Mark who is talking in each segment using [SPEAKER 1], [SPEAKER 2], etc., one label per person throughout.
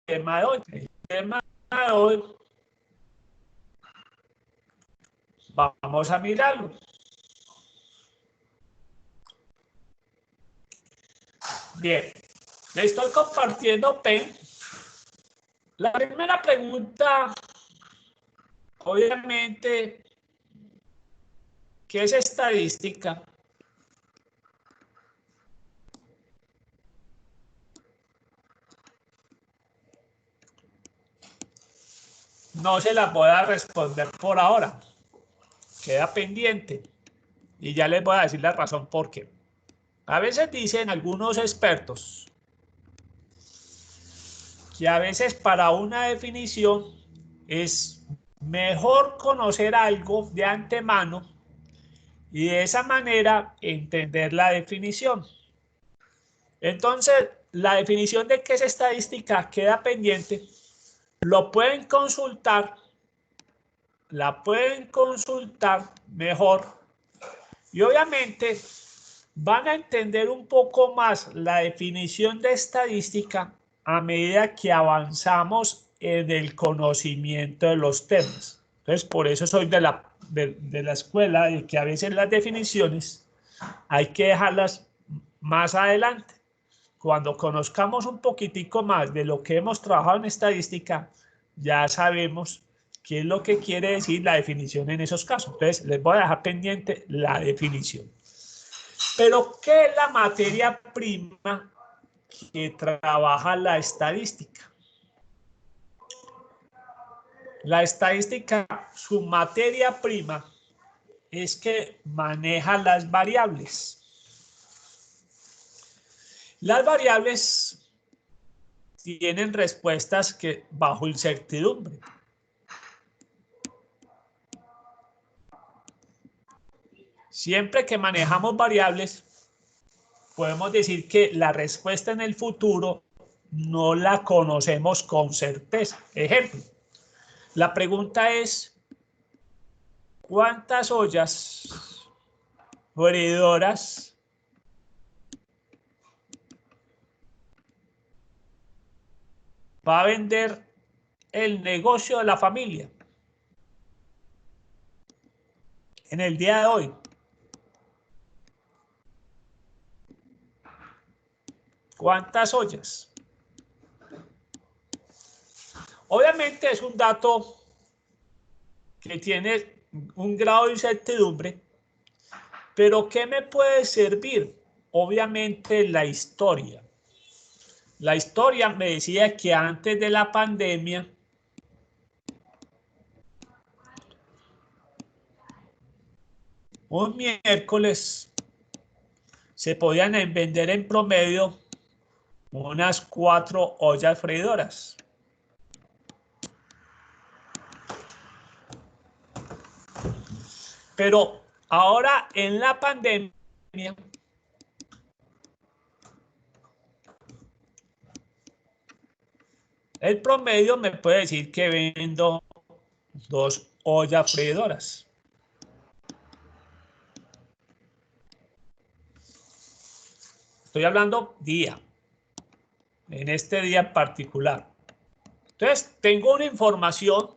[SPEAKER 1] tema de hoy. El tema de hoy vamos a mirarlo. Bien, le estoy compartiendo Pen. La primera pregunta, obviamente, ¿qué es estadística? No se la voy a responder por ahora. Queda pendiente. Y ya les voy a decir la razón por qué. A veces dicen algunos expertos que a veces para una definición es mejor conocer algo de antemano y de esa manera entender la definición. Entonces, la definición de qué es estadística queda pendiente. Lo pueden consultar, la pueden consultar mejor y obviamente van a entender un poco más la definición de estadística a medida que avanzamos en el conocimiento de los temas. Entonces, por eso soy de la escuela de que a veces las definiciones hay que dejarlas más adelante. Cuando conozcamos un poquitico más de lo que hemos trabajado en estadística, ya sabemos qué es lo que quiere decir la definición en esos casos. Entonces, les voy a dejar pendiente la definición. Pero, ¿qué es la materia prima que trabaja la estadística? La estadística, su materia prima es que maneja las variables. Las variables tienen respuestas que bajo incertidumbre. Siempre que manejamos variables, podemos decir que la respuesta en el futuro no la conocemos con certeza. Ejemplo, la pregunta es, ¿cuántas ollas freidoras va a vender el negocio de la familia en el día de hoy? ¿Cuántas ollas? Obviamente es un dato que tiene un grado de incertidumbre, pero ¿qué me puede servir? Obviamente la historia. La historia me decía que antes de la pandemia, un miércoles se podían vender en promedio unas 4 ollas freidoras. Pero ahora en la pandemia, el promedio me puede decir que vendo 2 ollas freidoras. Estoy hablando día, en este día en particular. Entonces, tengo una información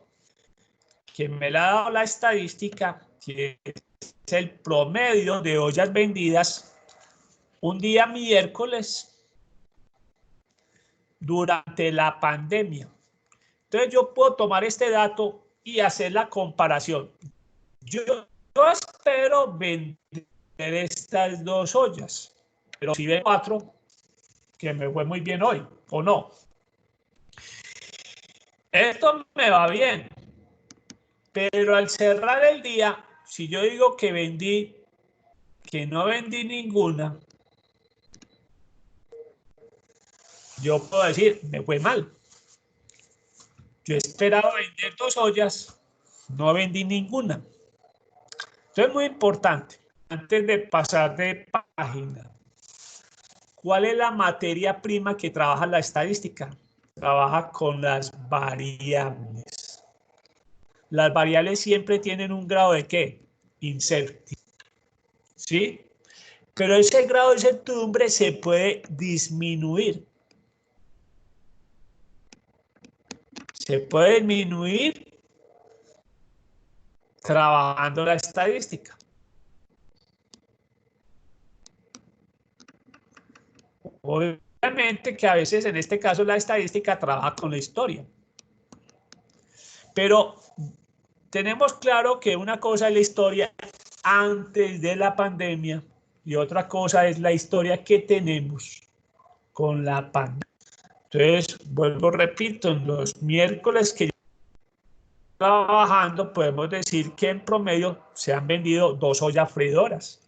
[SPEAKER 1] que me la ha dado la estadística, que es el promedio de ollas vendidas un día miércoles durante la pandemia. Entonces, yo puedo tomar este dato y hacer la comparación. Yo espero vender estas 2 ollas, pero si vendo 4, que me fue muy bien hoy, ¿o no? Esto me va bien, pero al cerrar el día, si yo digo que no vendí ninguna, yo puedo decir, me fue mal. Yo esperaba vender 2 ollas, no vendí ninguna. Entonces es muy importante, antes de pasar de página, ¿cuál es la materia prima que trabaja la estadística? Trabaja con las variables. Las variables siempre tienen un grado de ¿qué? Incertidumbre. ¿Sí? Pero ese grado de incertidumbre se puede disminuir. Se puede disminuir trabajando la estadística. Obviamente que a veces en este caso la estadística trabaja con la historia. Pero tenemos claro que una cosa es la historia antes de la pandemia y otra cosa es la historia que tenemos con la pandemia. Entonces, vuelvo, repito, en los miércoles que trabajando podemos decir que en promedio se han vendido 2 ollas freidoras.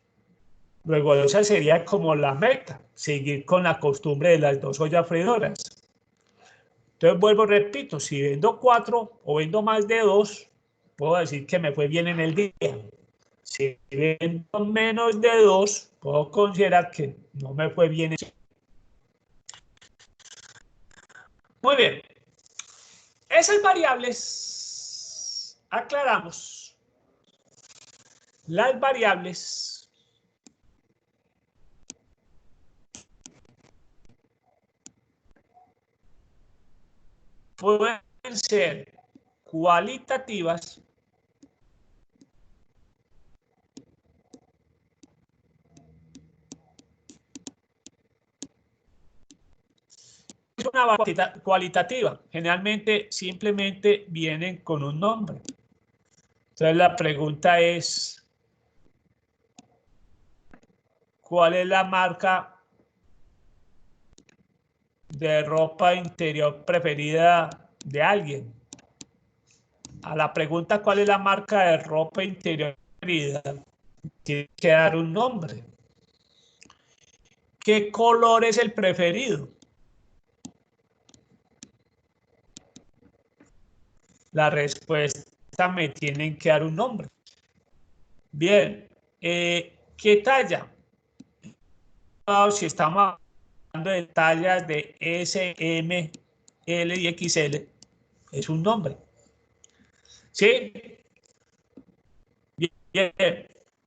[SPEAKER 1] Luego esa sería como la meta, seguir con la costumbre de las 2 ollas freidoras. Entonces vuelvo, repito, si vendo 4 o vendo más de 2, puedo decir que me fue bien en el día. Si vendo menos de 2, puedo considerar que no me fue bien. Muy bien. Esas variables, aclaramos, las variables pueden ser cualitativas es una variable cualitativa. Generalmente simplemente vienen con un nombre. Entonces la pregunta es, ¿cuál es la marca de ropa interior preferida de alguien? A la pregunta, ¿cuál es la marca de ropa interior preferida? Tiene que dar un nombre. ¿Qué color es el preferido? La respuesta me tienen que dar un nombre. Bien, ¿qué talla? Si estamos hablando de tallas de S, M, L y XL, es un nombre. ¿Sí? Bien.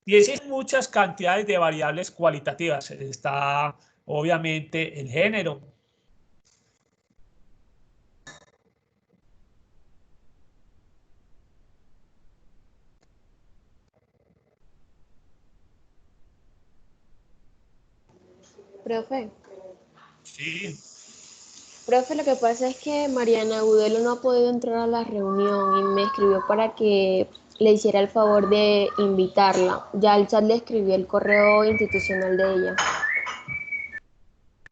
[SPEAKER 1] Y existen muchas cantidades de variables cualitativas. Está, obviamente, el género.
[SPEAKER 2] Profe.
[SPEAKER 1] Sí.
[SPEAKER 2] Profe, lo que pasa es que Mariana Agudelo no ha podido entrar a la reunión y me escribió para que le hiciera el favor de invitarla. Ya el chat le escribió el correo institucional de ella.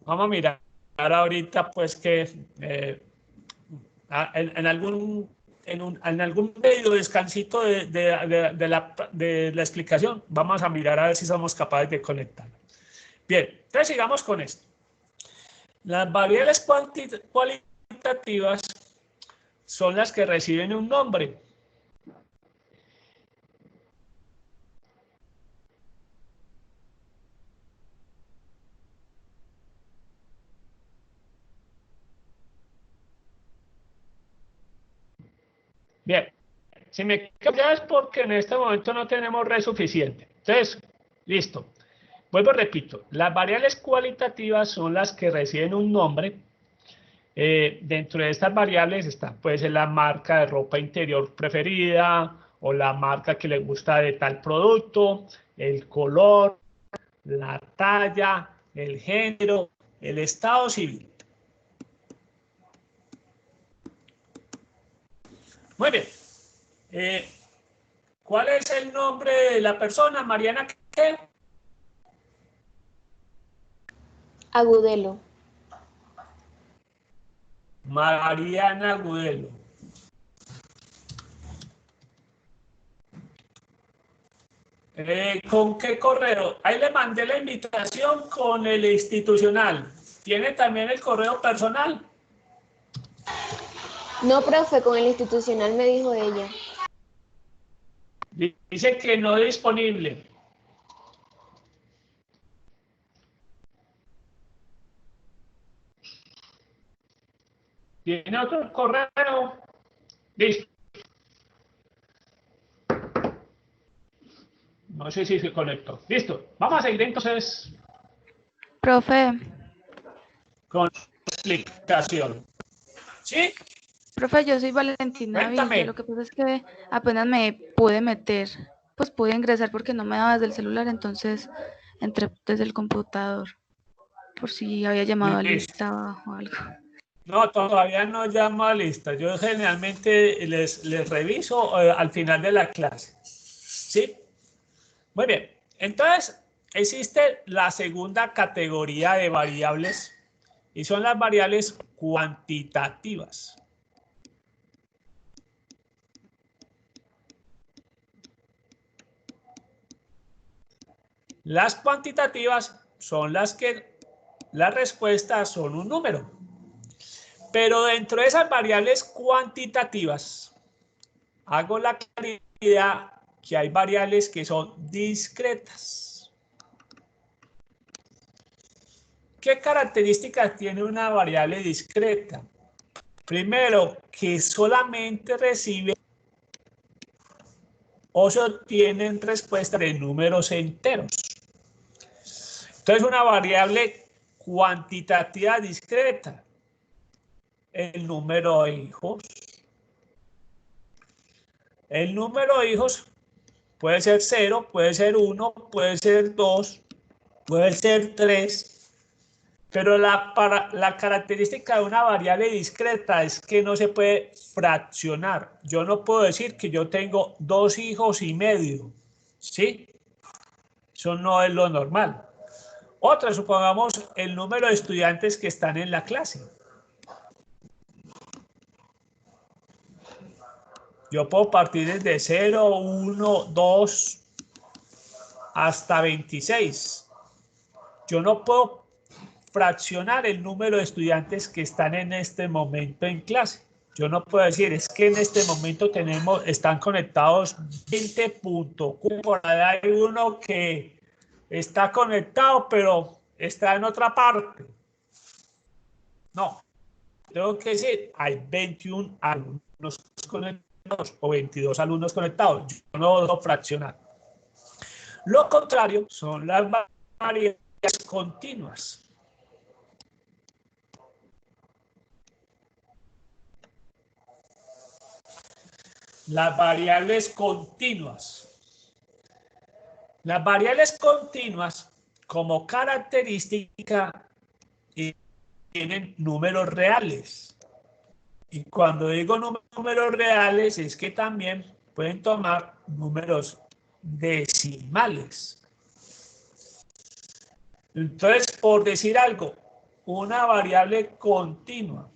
[SPEAKER 1] Vamos a mirar ahorita, pues, que en algún medio descansito de la explicación, vamos a mirar a ver si somos capaces de conectar. Bien, entonces sigamos con esto. Las variables cualitativas son las que reciben un nombre. Bien, si me cambia es porque en este momento no tenemos red suficiente. Entonces, listo. Vuelvo, repito, las variables cualitativas son las que reciben un nombre. Dentro de estas variables está, puede ser la marca de ropa interior preferida o la marca que le gusta de tal producto, el color, la talla, el género, el estado civil. Muy bien. ¿Cuál es el nombre de la persona? Mariana, ¿qué?
[SPEAKER 2] Agudelo.
[SPEAKER 1] Mariana Agudelo. ¿Con qué correo? Ahí le mandé la invitación con el institucional. ¿Tiene también el correo personal?
[SPEAKER 2] No, profe, con el institucional me dijo ella.
[SPEAKER 1] Dice que no es disponible. ¿Tiene otro correo? Listo. No sé si se conectó. Listo. Vamos a seguir entonces.
[SPEAKER 3] Profe.
[SPEAKER 1] Con la explicación. ¿Sí?
[SPEAKER 3] Profe, yo soy Valentina Villa.
[SPEAKER 1] Cuéntame.
[SPEAKER 3] Lo que pasa es que apenas me pude meter, pues pude ingresar porque no me daba desde el celular, entonces entré desde el computador, por si había llamado a
[SPEAKER 1] Listo.
[SPEAKER 3] lista o algo.
[SPEAKER 1] No, todavía no llamo a lista. Yo generalmente les reviso al final de la clase. ¿Sí? Muy bien. Entonces, existe la segunda categoría de variables y son las variables cuantitativas. Las cuantitativas son las que las respuestas son un número. Pero dentro de esas variables cuantitativas, hago la claridad que hay variables que son discretas. ¿Qué características tiene una variable discreta? Primero, que solamente recibe o se obtienen respuestas de números enteros. Entonces, una variable cuantitativa discreta, el número de hijos. El número de hijos puede ser 0, puede ser 1, puede ser 2, puede ser 3. Pero la característica de una variable discreta es que no se puede fraccionar. Yo no puedo decir que yo tengo 2 hijos y medio. ¿Sí? Eso no es lo normal. Otra, supongamos el número de estudiantes que están en la clase. Yo puedo partir desde 0, 1, 2 hasta 26. Yo no puedo fraccionar el número de estudiantes que están en este momento en clase. Yo no puedo decir, es que en este momento están conectados 20.4. Por ahí hay uno que está conectado, pero está en otra parte. No, tengo que decir, hay 21 alumnos conectados o 22 alumnos conectados. Yo no puedo fraccionar. Lo contrario son las variables continuas. Las variables continuas. Las variables continuas, como característica, tienen números reales. Y cuando digo números reales, es que también pueden tomar números decimales. Entonces, por decir algo, una variable continua.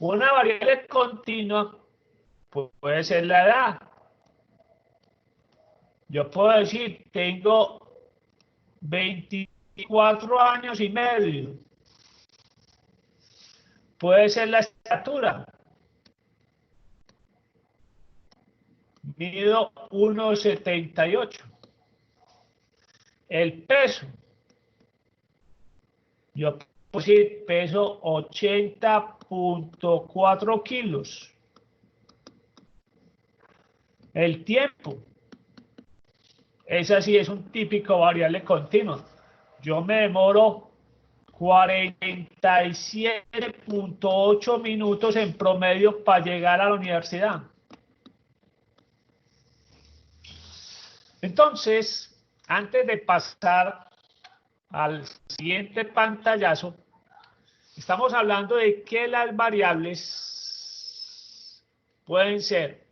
[SPEAKER 1] Una variable continua puede ser la edad. Yo puedo decir, tengo 24 años y medio. Puede ser la estatura. Mido 1,78. El peso. Yo puedo decir, peso 80.4 kilos. El tiempo. Esa sí es un típico variable continua. Yo me demoro 47.8 minutos en promedio para llegar a la universidad. Entonces, antes de pasar al siguiente pantallazo, estamos hablando de que las variables pueden ser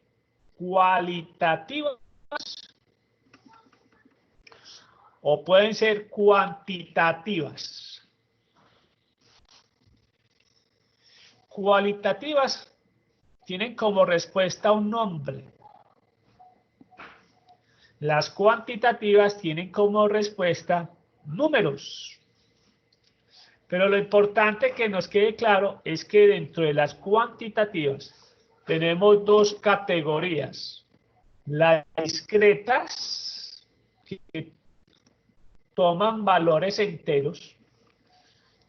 [SPEAKER 1] cualitativas o pueden ser cuantitativas. Cualitativas tienen como respuesta un nombre. Las cuantitativas tienen como respuesta números. Pero lo importante que nos quede claro es que dentro de las cuantitativas tenemos dos categorías. Las discretas, que toman valores enteros,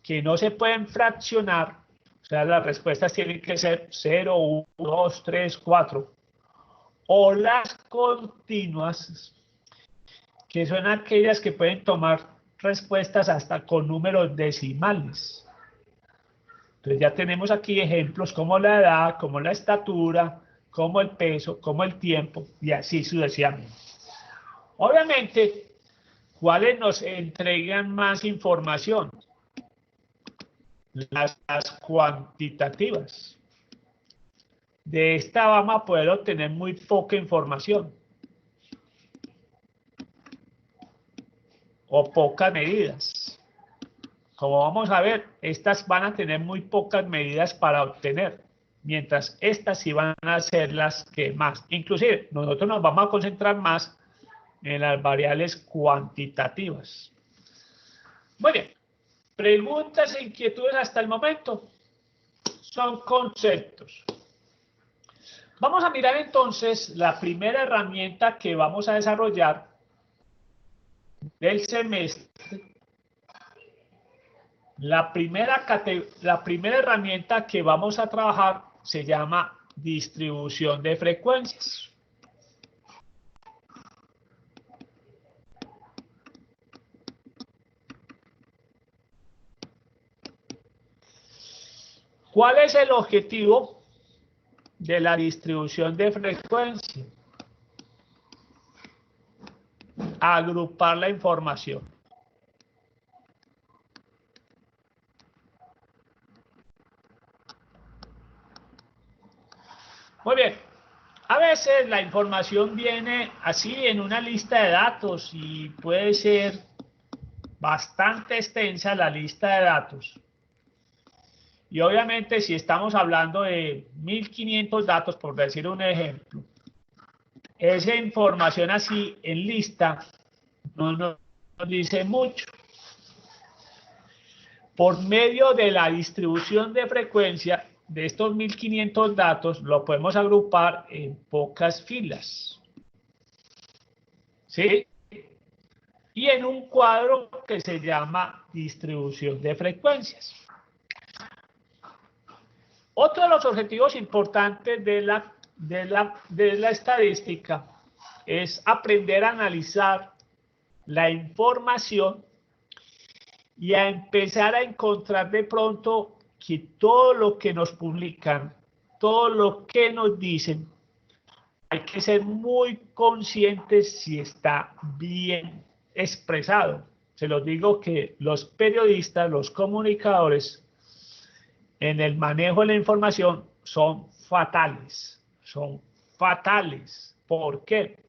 [SPEAKER 1] que no se pueden fraccionar, o sea, las respuestas tienen que ser 0, 1, 2, 3, 4. O las continuas, que son aquellas que pueden tomar respuestas hasta con números decimales. Entonces ya tenemos aquí ejemplos como la edad, como la estatura, como el peso, como el tiempo y así sucesivamente. Obviamente, ¿cuáles nos entregan más información? Las cuantitativas. De esta vamos a poder obtener muy poca información o pocas medidas. Como vamos a ver, estas van a tener muy pocas medidas para obtener, mientras estas sí van a ser las que más. Inclusive, nosotros nos vamos a concentrar más en las variables cuantitativas. Muy bien. Preguntas e inquietudes hasta el momento. Son conceptos. Vamos a mirar entonces la primera herramienta que vamos a desarrollar del semestre. La primera herramienta que vamos a trabajar se llama distribución de frecuencias. ¿Cuál es el objetivo de la distribución de frecuencia? Agrupar la información. Muy bien. A veces la información viene así en una lista de datos y puede ser bastante extensa la lista de datos. Y obviamente si estamos hablando de 1500 datos, por decir un ejemplo, esa información así en lista no nos dice mucho. Por medio de la distribución de frecuencia de estos 1500 datos, lo podemos agrupar en pocas filas. ¿Sí? Y en un cuadro que se llama distribución de frecuencias. Otro de los objetivos importantes de la estadística es aprender a analizar la información y a empezar a encontrar de pronto que todo lo que nos publican, todo lo que nos dicen, hay que ser muy conscientes si está bien expresado. Se los digo que los periodistas, los comunicadores, en el manejo de la información son fatales. Son fatales. ¿Por qué?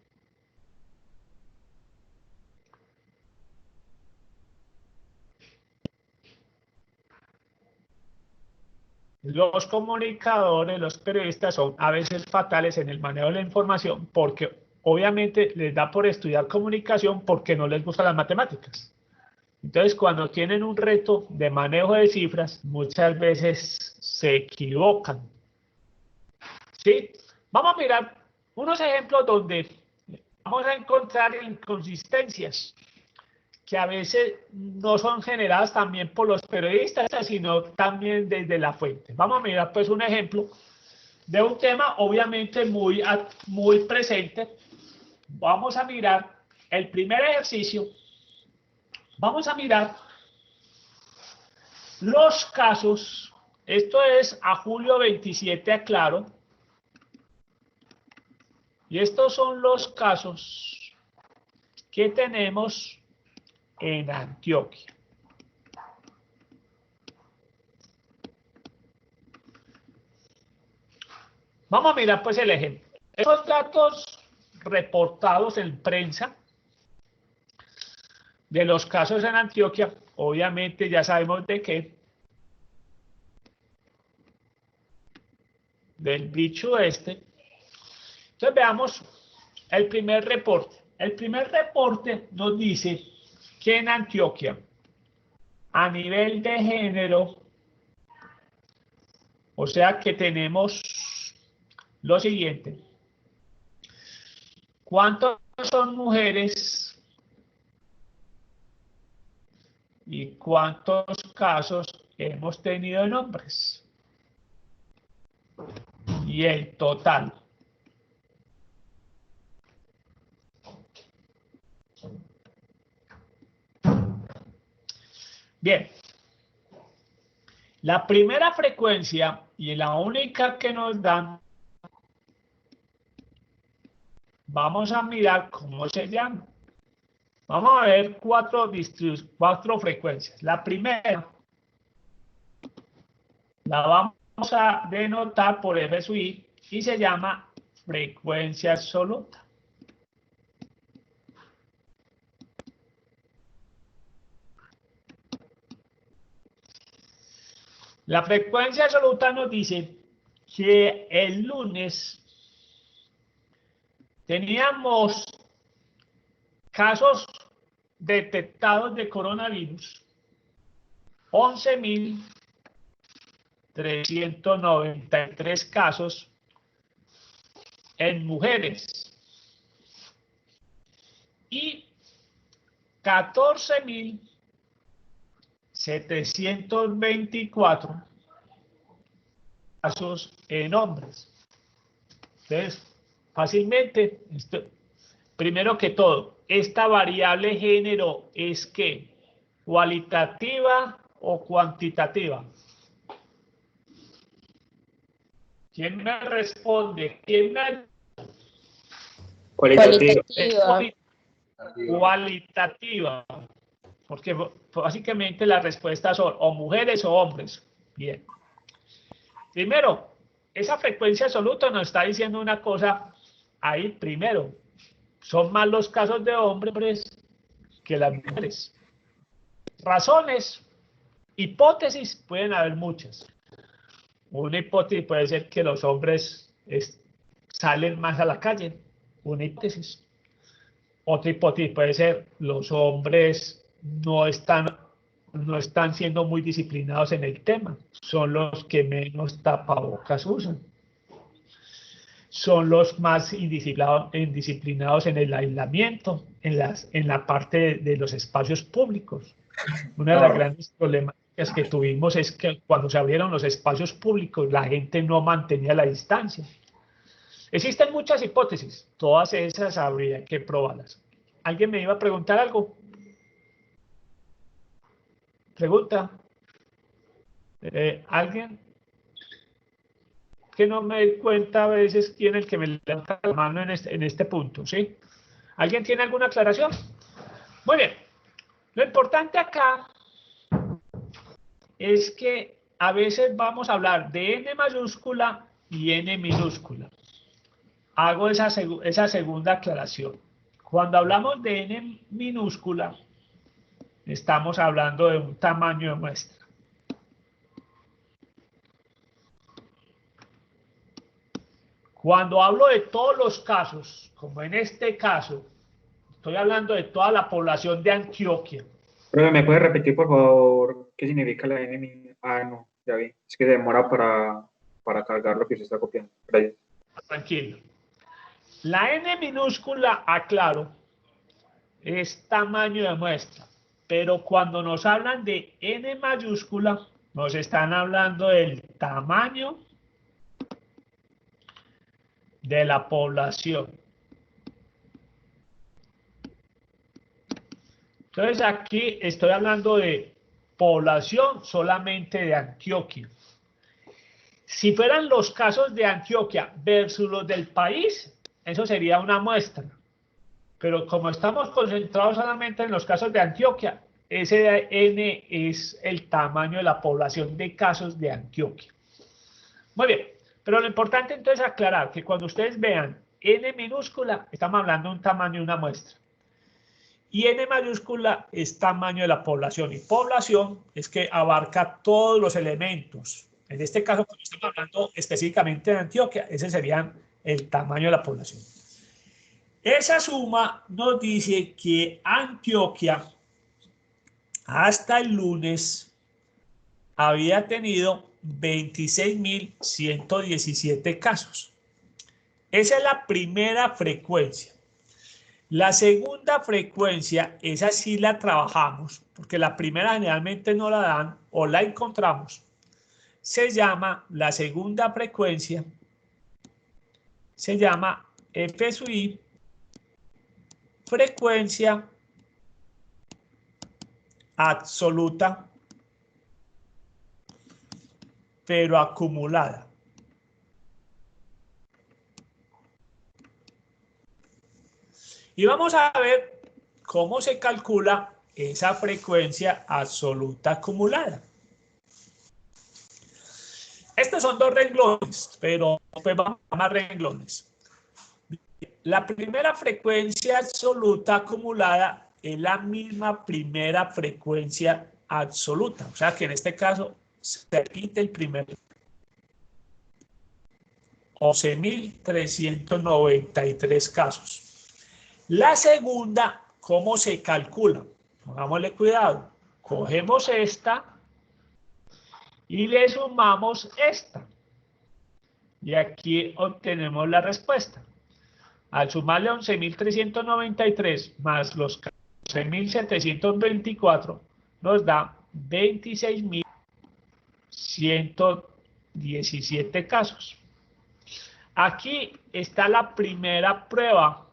[SPEAKER 1] Los comunicadores, los periodistas son a veces fatales en el manejo de la información porque obviamente les da por estudiar comunicación porque no les gustan las matemáticas. Entonces, cuando tienen un reto de manejo de cifras, muchas veces se equivocan. ¿Sí? Vamos a mirar unos ejemplos donde vamos a encontrar inconsistencias que a veces no son generadas también por los periodistas, sino también desde la fuente. Vamos a mirar pues un ejemplo de un tema obviamente muy presente. Vamos a mirar el primer ejercicio. Vamos a mirar los casos. Esto es a julio 27, aclaro. Y estos son los casos que tenemos en Antioquia. Vamos a mirar pues el ejemplo. Estos datos reportados en prensa de los casos en Antioquia, obviamente ya sabemos de qué. Del bicho este. Entonces veamos el primer reporte. El primer reporte nos dice que en Antioquia, a nivel de género, o sea que tenemos lo siguiente. ¿Cuántos son mujeres y cuántos casos hemos tenido en hombres? Y el total. Bien. La primera frecuencia y la única que nos dan, vamos a mirar cómo se llama. Vamos a ver cuatro frecuencias. La primera la vamos a denotar por F sub I y se llama frecuencia absoluta. La frecuencia absoluta nos dice que el lunes teníamos casos detectados de coronavirus, 11.393 casos en mujeres y 14.724 casos en hombres. Entonces, fácilmente, primero que todo, esta variable género es ¿qué? ¿Cualitativa o cuantitativa? ¿Quién me responde? ¿Quién me...
[SPEAKER 2] Cualitativa.
[SPEAKER 1] Cualitativa. Porque básicamente las respuestas son o mujeres o hombres. Bien. Primero, esa frecuencia absoluta nos está diciendo una cosa ahí primero. Son más los casos de hombres que las mujeres. Razones, hipótesis, pueden haber muchas. Una hipótesis puede ser que los hombres salen más a la calle. Una hipótesis. Otra hipótesis puede ser los hombres no están siendo muy disciplinados en el tema. Son los que menos tapabocas usan. Son los más indisciplinados en el aislamiento, en la parte de los espacios públicos. Una de las grandes problemáticas que tuvimos es que cuando se abrieron los espacios públicos, la gente no mantenía la distancia. Existen muchas hipótesis, todas esas habría que probarlas. ¿Alguien me iba a preguntar algo? ¿Pregunta? ¿Alguien? Que no me doy cuenta a veces quién es el que me levanta la mano en este punto, ¿sí? ¿Alguien tiene alguna aclaración? Muy bien. Lo importante acá es que a veces vamos a hablar de N mayúscula y N minúscula. Hago esa segunda aclaración. Cuando hablamos de N minúscula, estamos hablando de un tamaño de muestra. Cuando hablo de todos los casos, como en este caso, estoy hablando de toda la población de Antioquia.
[SPEAKER 4] Pero ¿me puede repetir, por favor, qué significa la N? Ah, no, ya vi. Es que se demora para cargar lo que se está copiando. Gracias.
[SPEAKER 1] Tranquilo. La N minúscula, aclaro, es tamaño de muestra. Pero cuando nos hablan de N mayúscula, nos están hablando del tamaño de la población. Entonces aquí estoy hablando de población solamente de Antioquia. Si fueran los casos de Antioquia versus los del país, eso sería una muestra. Pero como estamos concentrados solamente en los casos de Antioquia, ese N es el tamaño de la población de casos de Antioquia. Muy bien, pero lo importante entonces es aclarar que cuando ustedes vean N minúscula, estamos hablando de un tamaño de una muestra. Y N mayúscula es tamaño de la población. Y población es que abarca todos los elementos. En este caso, cuando estamos hablando específicamente de Antioquia, ese sería el tamaño de la población. Esa suma nos dice que Antioquia hasta el lunes había tenido 26.117 casos. Esa es la primera frecuencia. La segunda frecuencia, esa sí la trabajamos, porque la primera generalmente no la dan o la encontramos. Se llama, la segunda frecuencia, se llama F sub I, frecuencia absoluta pero acumulada. Y vamos a ver cómo se calcula esa frecuencia absoluta acumulada. Estos son dos renglones, pero pues vamos a más renglones. La primera frecuencia absoluta acumulada es la misma primera frecuencia absoluta. O sea que en este caso se repite el primer 11.393 casos. La segunda, ¿cómo se calcula? Pongámosle cuidado. Cogemos esta y le sumamos esta. Y aquí obtenemos la respuesta. Al sumarle 11.393 más los 11.724 nos da 26.117 casos. Aquí está la primera prueba.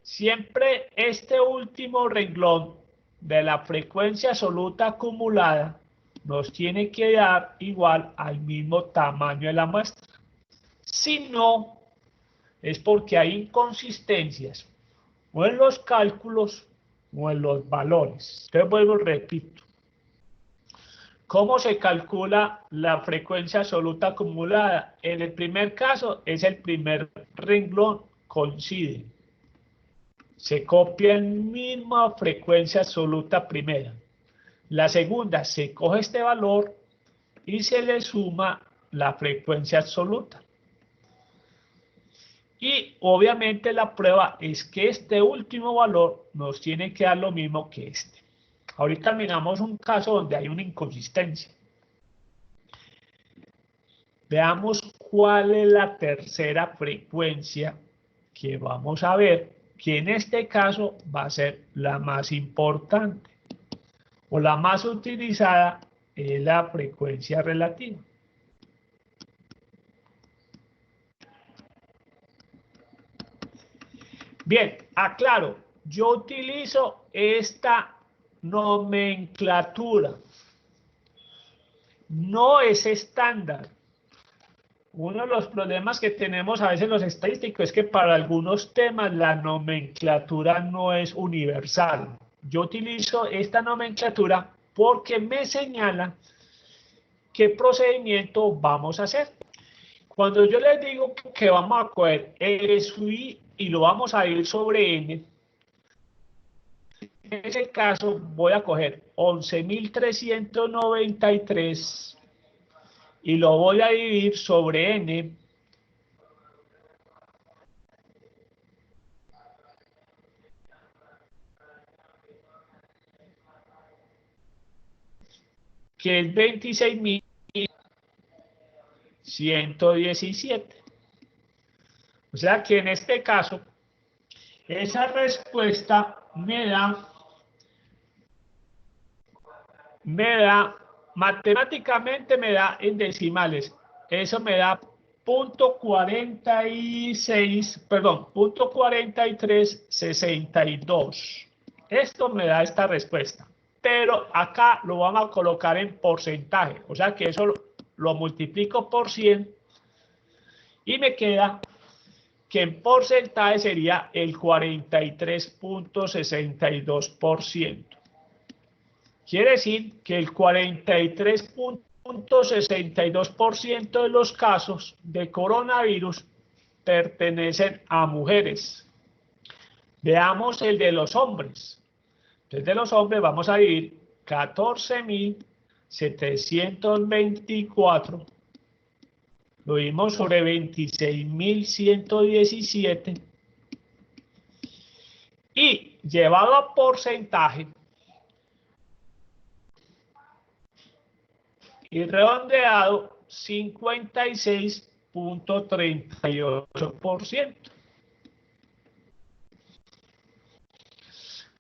[SPEAKER 1] Siempre este último renglón de la frecuencia absoluta acumulada nos tiene que dar igual al mismo tamaño de la muestra. Si no, es porque hay inconsistencias o en los cálculos o en los valores. Entonces vuelvo, repito. ¿Cómo se calcula la frecuencia absoluta acumulada? En el primer caso es el primer renglón, coincide. Se copia la misma frecuencia absoluta primera. La segunda, se coge este valor y se le suma la frecuencia absoluta. Y obviamente la prueba es que este último valor nos tiene que dar lo mismo que este. Ahorita miramos un caso donde hay una inconsistencia. Veamos cuál es la tercera frecuencia que vamos a ver, que en este caso va a ser la más importante o la más utilizada, es la frecuencia relativa. Bien, aclaro, yo utilizo esta nomenclatura. No es estándar. Uno de los problemas que tenemos a veces los estadísticos es que para algunos temas la nomenclatura no es universal. Yo utilizo esta nomenclatura porque me señala qué procedimiento vamos a hacer. Cuando yo les digo que vamos a coger el SUI y lo vamos a ir sobre N, en ese caso voy a coger 11.393 y lo voy a dividir sobre N, que es 26.117. O sea que en este caso, esa respuesta me da, matemáticamente me da en decimales. Eso me da 0.4362. Esto me da esta respuesta. Pero acá lo vamos a colocar en porcentaje. O sea que eso lo multiplico por 100 y me queda que en porcentaje sería el 43.62%. Quiere decir que el 43.62% de los casos de coronavirus pertenecen a mujeres. Veamos el de los hombres. Entonces, de los hombres vamos a dividir 14.724. Lo dimos sobre 26.117. Y llevado a porcentaje y redondeado 56.38%.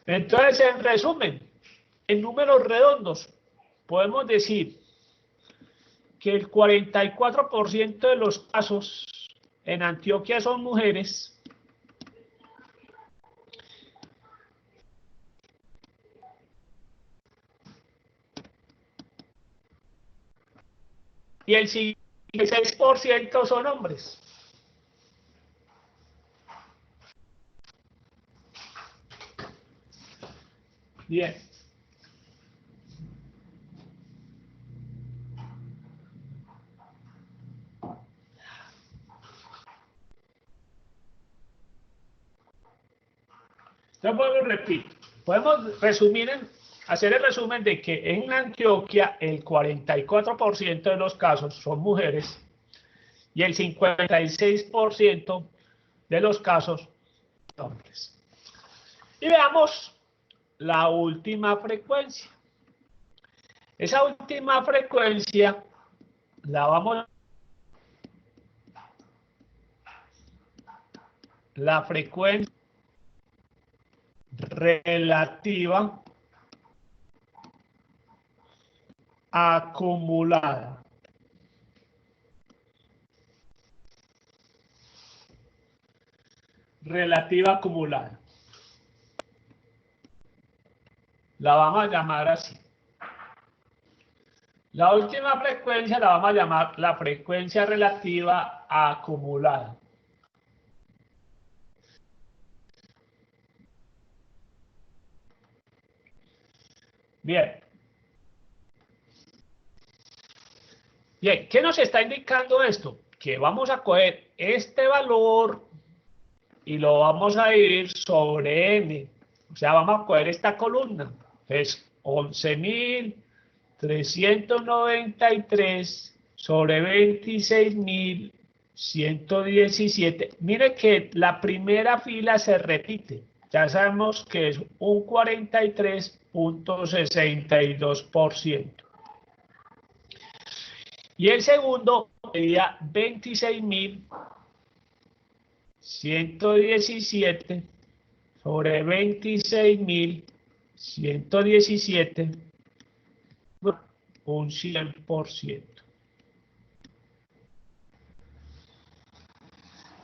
[SPEAKER 1] Entonces, en resumen, en números redondos, podemos decir que el 44% de los casos en Antioquia son mujeres, y el 56% son hombres. Bien. Entonces, repito, podemos resumir hacer el resumen de que en Antioquia el 44% de los casos son mujeres y el 56% de los casos hombres. Y veamos la última frecuencia. Esa última frecuencia la vamos la frecuencia relativa acumulada. Relativa acumulada. La vamos a llamar así. La última frecuencia la vamos a llamar la frecuencia relativa acumulada. Bien. Bien, ¿qué nos está indicando esto? Que vamos a coger este valor y lo vamos a dividir sobre n. O sea, vamos a coger esta columna. Es 11.393 sobre 26.117. Mire que la primera fila se repite. Ya sabemos que es un 43.62%. Y el segundo sería 26.117 sobre 26.117, un 100%.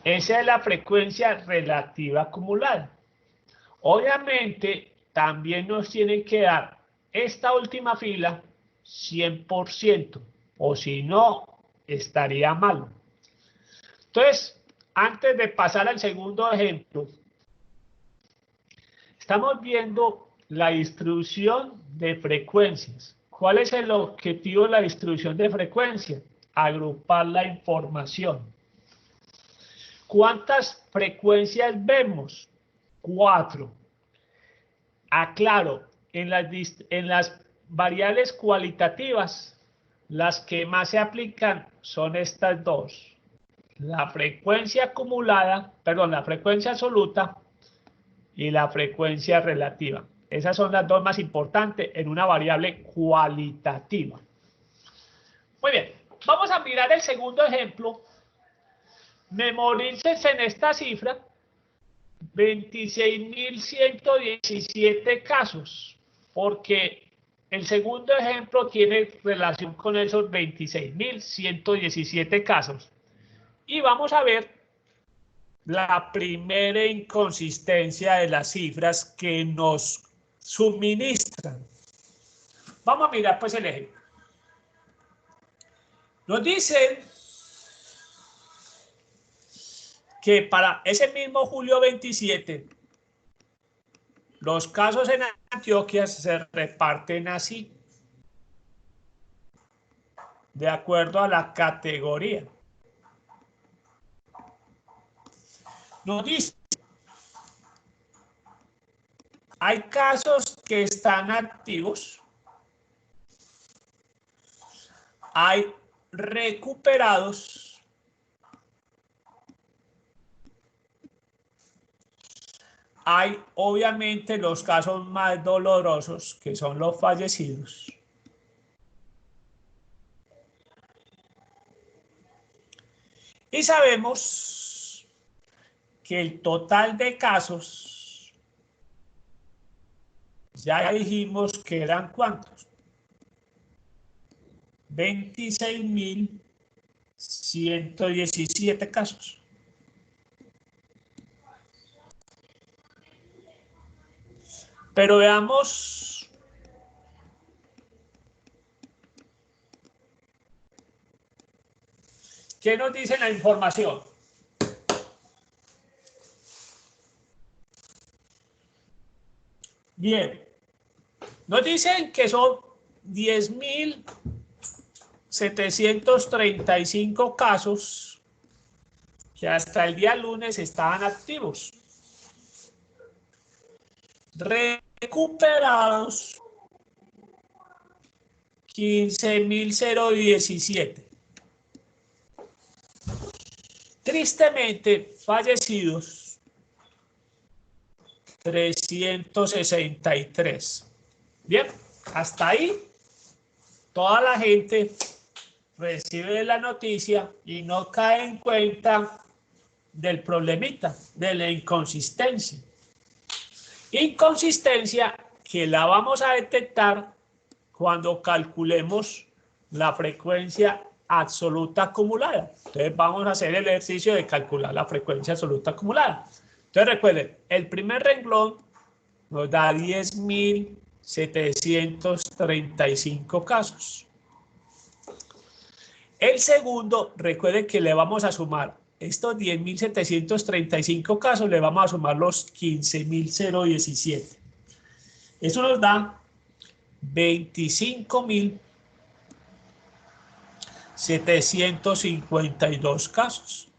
[SPEAKER 1] Esa es la frecuencia relativa acumulada. Obviamente, también nos tienen que dar esta última fila 100%, o si no, estaría mal. Entonces, antes de pasar al segundo ejemplo, estamos viendo la distribución de frecuencias. ¿Cuál es el objetivo de la distribución de frecuencia? Agrupar la información. ¿Cuántas frecuencias vemos? 4. Aclaro, en las variables cualitativas, las que más se aplican son estas dos. La frecuencia acumulada, perdón, la frecuencia absoluta y la frecuencia relativa. Esas son las dos más importantes en una variable cualitativa. Muy bien, vamos a mirar el segundo ejemplo. Memorícense en esta cifra, 26.117 casos, porque el segundo ejemplo tiene relación con esos 26.117 casos. Y vamos a ver la primera inconsistencia de las cifras que nos suministran. Vamos a mirar pues el ejemplo. Nos dicen que para ese mismo julio 27, los casos en Antioquia se reparten así, de acuerdo a la categoría. Nos dice, hay casos que están activos, hay recuperados, hay obviamente los casos más dolorosos, que son los fallecidos. Y sabemos que el total de casos, ya dijimos que eran ¿cuántos? 26.117 casos. Pero veamos ¿Qué nos dice la información? Bien, nos dicen que son 10.735 casos que hasta el día lunes estaban activos. Recuperados 15.017. Tristemente, fallecidos 363. Bien, hasta ahí toda la gente recibe la noticia y no cae en cuenta del problemita, de la inconsistencia. Inconsistencia que la vamos a detectar cuando calculemos la frecuencia absoluta acumulada. Entonces vamos a hacer el ejercicio de calcular la frecuencia absoluta acumulada. Entonces recuerden, el primer renglón nos da 10.735 casos. El segundo, recuerden que le vamos a sumar estos 10.735 casos, le vamos a sumar los 15.017. Eso nos da 25.752 casos.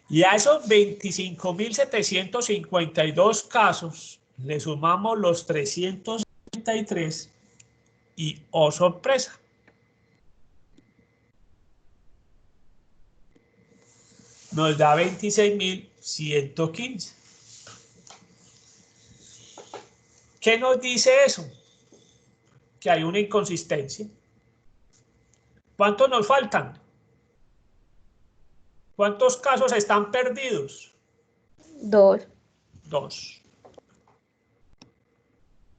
[SPEAKER 1] Y a esos 25.752 casos le sumamos los 333 y, oh sorpresa, nos da 26.115. ¿Qué nos dice eso? Que hay una inconsistencia. ¿Cuántos nos faltan? ¿Cuántos casos están perdidos?
[SPEAKER 2] 2.
[SPEAKER 1] 2.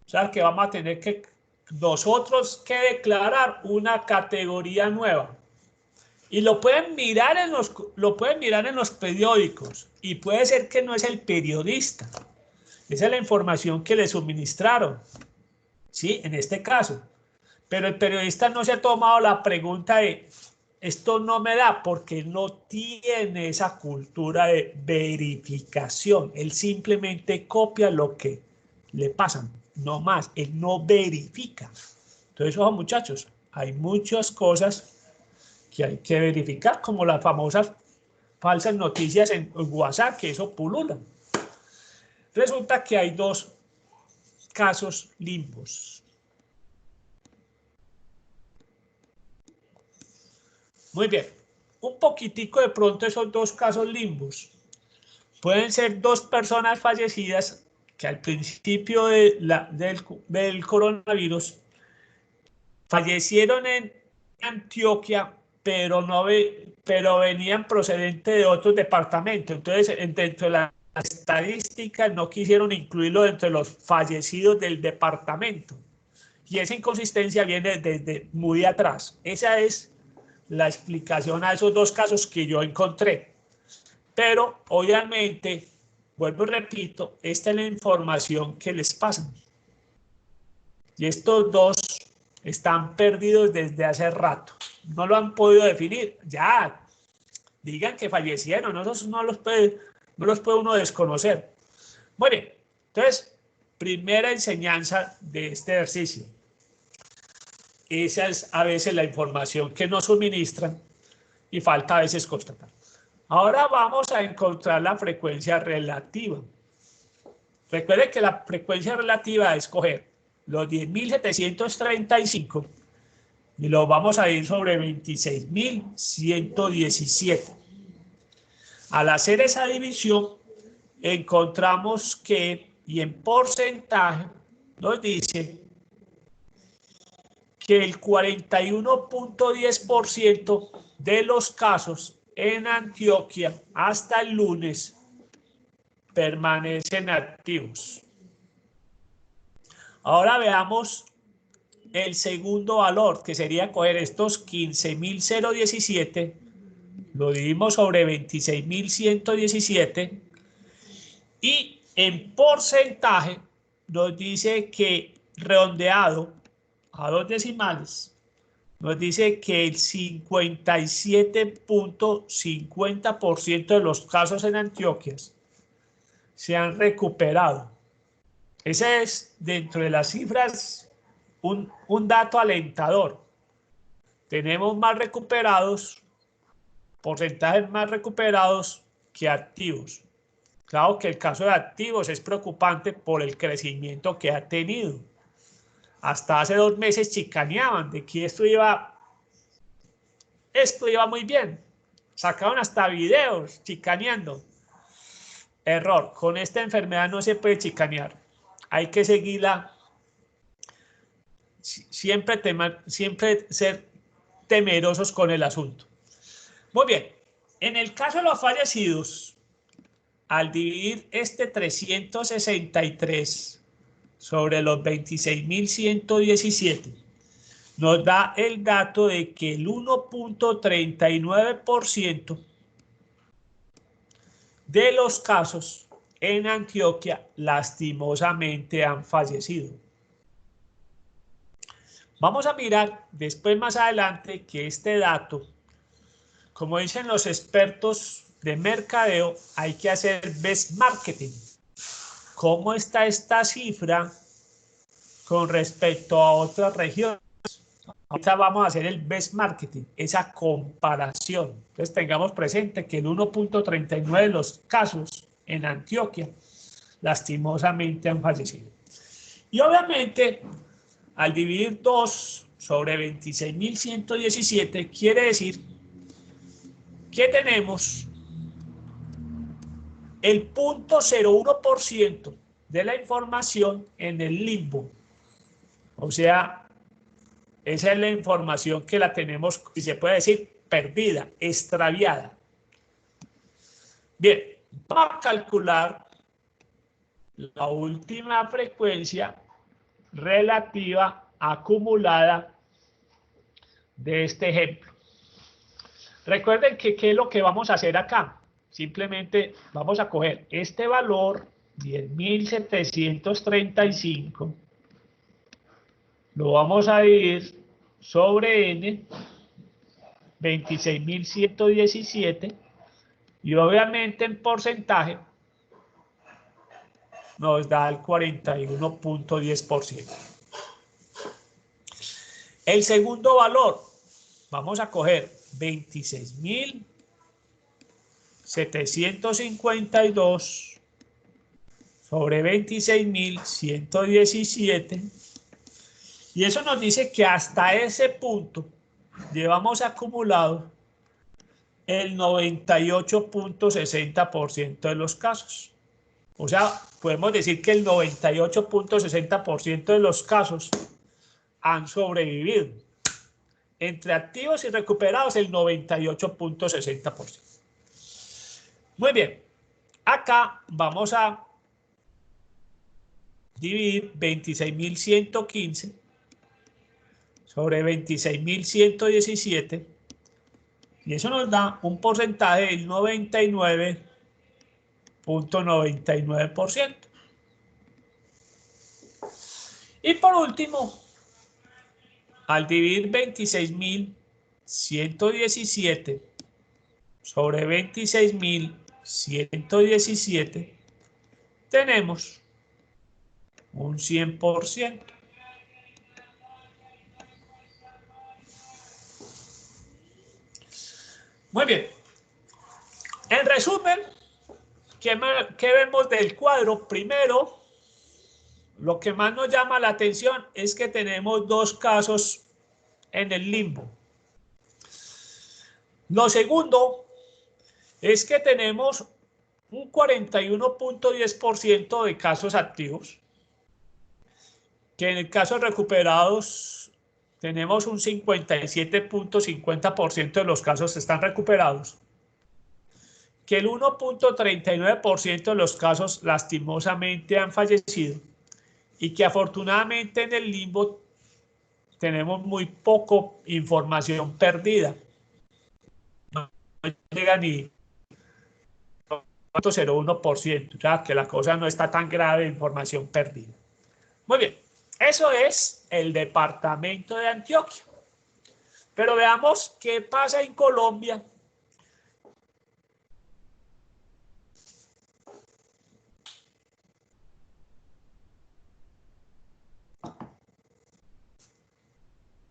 [SPEAKER 1] O sea que vamos a tener que nosotros que declarar una categoría nueva. Y lo pueden mirar en los periódicos. Y puede ser que no es el periodista. Esa es la información que le suministraron. ¿Sí? En este caso. Pero el periodista no se ha tomado la pregunta de esto no me da porque no tiene esa cultura de verificación. Él simplemente copia lo que le pasan, no más. Él no verifica. Entonces, ojo muchachos, hay muchas cosas que hay que verificar, como las famosas falsas noticias en WhatsApp, que eso pulula. Resulta que hay 2 casos limpos. Muy bien, un poquitico de pronto esos 2 casos limbos pueden ser 2 personas fallecidas que al principio del coronavirus fallecieron en Antioquia, pero venían procedentes de otros departamentos. Entonces, dentro de las estadísticas no quisieron incluirlo dentro de los fallecidos del departamento. Y esa inconsistencia viene desde muy atrás. Esa es la explicación a esos 2 casos que yo encontré. Pero obviamente, vuelvo y repito, esta es la información que les pasa. Y estos 2 están perdidos desde hace rato. No lo han podido definir. Ya, digan que fallecieron. No los puede uno desconocer. Muy bien. Entonces, primera enseñanza de este ejercicio. Esa es a veces la información que nos suministran y falta a veces constatar. Ahora vamos a encontrar la frecuencia relativa. Recuerden que la frecuencia relativa es coger los 10.735 y lo vamos a ir sobre 26.117. Al hacer esa división, encontramos que, y en porcentaje, nos dice que el 41.10% de los casos en Antioquia hasta el lunes permanecen activos. Ahora veamos el segundo valor, que sería coger estos 15.017, lo dividimos sobre 26.117 y en porcentaje nos dice que redondeado a 2 decimales nos dice que el 57.50% de los casos en Antioquia se han recuperado. Ese es, dentro de las cifras, un dato alentador. Tenemos más recuperados, porcentajes más recuperados que activos. Claro que el caso de activos es preocupante por el crecimiento que ha tenido. Hasta hace 2 meses chicaneaban de que esto iba muy bien. Sacaban hasta videos chicaneando. Error, con esta enfermedad no se puede chicanear. Hay que seguirla. Siempre ser temerosos con el asunto. Muy bien, en el caso de los fallecidos, al dividir este 363 sobre los 26.117, nos da el dato de que el 1.39% de los casos en Antioquia lastimosamente han fallecido. Vamos a mirar después más adelante que este dato, como dicen los expertos de mercadeo, hay que hacer best marketing. ¿Cómo está esta cifra con respecto a otras regiones? Ahorita vamos a hacer el best marketing, esa comparación. Entonces tengamos presente que el 1.39 de los casos en Antioquia lastimosamente han fallecido. Y obviamente, al dividir 2 sobre 26.117, quiere decir que tenemos el 0.01% de la información en el limbo. O sea, esa es la información que la tenemos, y se puede decir, perdida, extraviada. Bien, vamos a calcular la última frecuencia relativa acumulada de este ejemplo. Recuerden que ¿qué es lo que vamos a hacer acá? Simplemente vamos a coger este valor, 10.735, lo vamos a dividir sobre n, 26.117, y obviamente en porcentaje nos da el 41.10%. El segundo valor, vamos a coger 26.752 sobre 26.117, y eso nos dice que hasta ese punto llevamos acumulado el 98.60% de los casos. O sea, podemos decir que el 98.60% de los casos han sobrevivido. Entre activos y recuperados, el 98.60%. Muy bien. Acá vamos a dividir 26.115 sobre 26.117, y eso nos da un porcentaje del 99.99%. Y por último, al dividir 26.117 sobre 26.117, tenemos un 100%. Muy bien. En resumen, ¿qué vemos del cuadro? Primero, lo que más nos llama la atención es que tenemos 2 casos en el limbo. Lo segundo es que tenemos un 41.10% de casos activos, que en el caso de recuperados tenemos un 57.50% de los casos están recuperados, que el 1.39% de los casos lastimosamente han fallecido, y que afortunadamente en el limbo tenemos muy poco información perdida. No llega ni 0.01%, o sea que la cosa no está tan grave de información perdida. Muy bien, eso es el departamento de Antioquia. Pero veamos qué pasa en Colombia.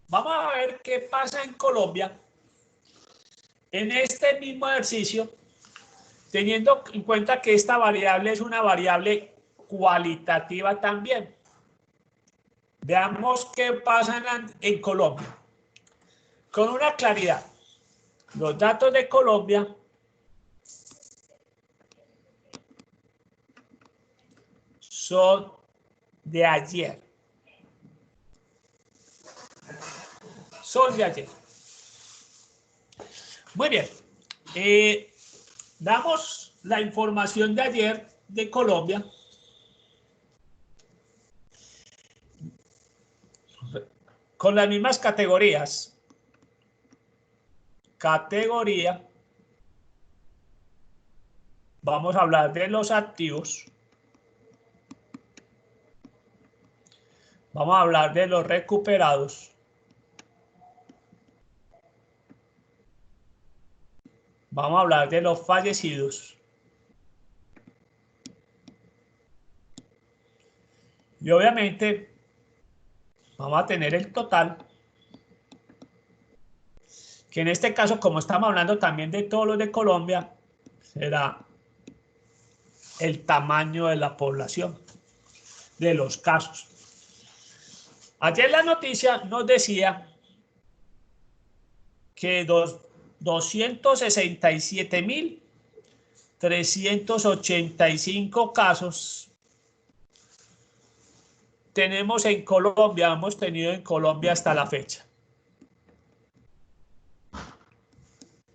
[SPEAKER 1] Vamos a ver qué pasa en Colombia en este mismo ejercicio, teniendo en cuenta que esta variable es una variable cualitativa también. Veamos qué pasa en Colombia. Con una claridad, los datos de Colombia son de ayer. Son de ayer. Muy bien. Damos la información de ayer de Colombia. Con las mismas categorías. Categoría. Vamos a hablar de los activos. Vamos a hablar de los recuperados. Vamos a hablar de los fallecidos. Y obviamente vamos a tener el total, que en este caso, como estamos hablando también de todos los de Colombia, será el tamaño de la población, de los casos. Ayer la noticia nos decía que 267.385 casos tenemos en Colombia, hemos tenido en Colombia hasta la fecha.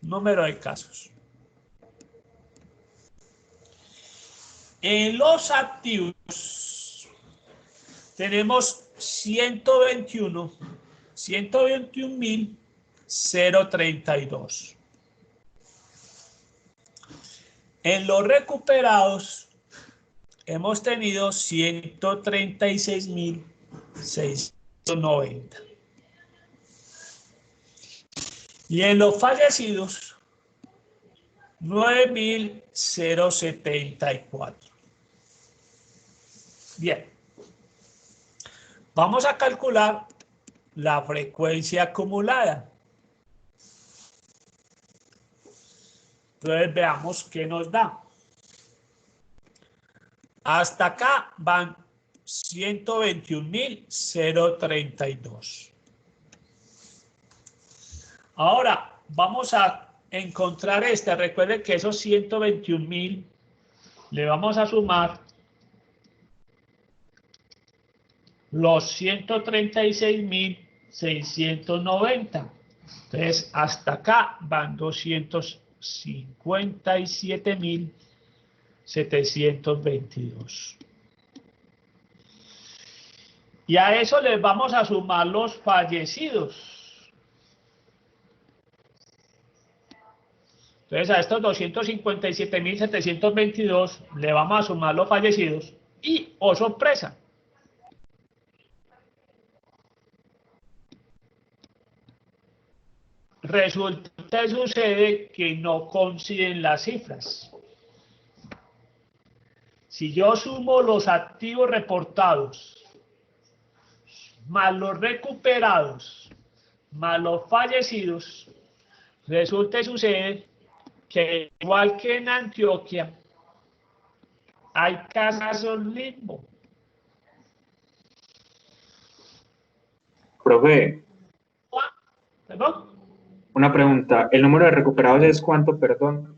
[SPEAKER 1] Número de casos. En los activos tenemos 121.032. En los recuperados hemos tenido 136.690. Y en los fallecidos, 9.074. Bien. Vamos a calcular la frecuencia acumulada. Entonces veamos qué nos da. Hasta acá van 121.032. Ahora vamos a encontrar este. Recuerden que esos 121.000 le vamos a sumar los 136.690. Entonces, hasta acá van 257.722. Y a eso les vamos a sumar los fallecidos. Entonces, a estos 257.722 le vamos a sumar los fallecidos. Y, oh sorpresa, resulta, sucede que no coinciden las cifras. Si yo sumo los activos reportados, más los recuperados, más los fallecidos, resulta y sucede que igual que en Antioquia, hay casos limbo.
[SPEAKER 4] Profe,
[SPEAKER 1] ¿Perdón?
[SPEAKER 4] una pregunta. ¿El número de recuperados es cuánto, perdón?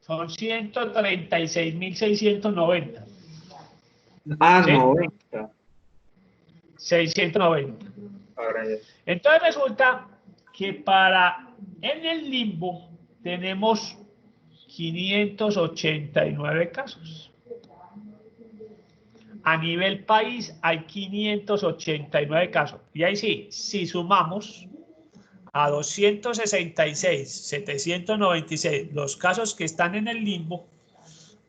[SPEAKER 1] Son 136.690.
[SPEAKER 4] Ah,
[SPEAKER 1] ¿Sí?
[SPEAKER 4] 90.
[SPEAKER 1] 690.
[SPEAKER 4] Ahora ya.
[SPEAKER 1] Entonces resulta que en el limbo tenemos 589 casos. A nivel país hay 589 casos. Y ahí sí, si sumamos a 266.796 los casos que están en el limbo,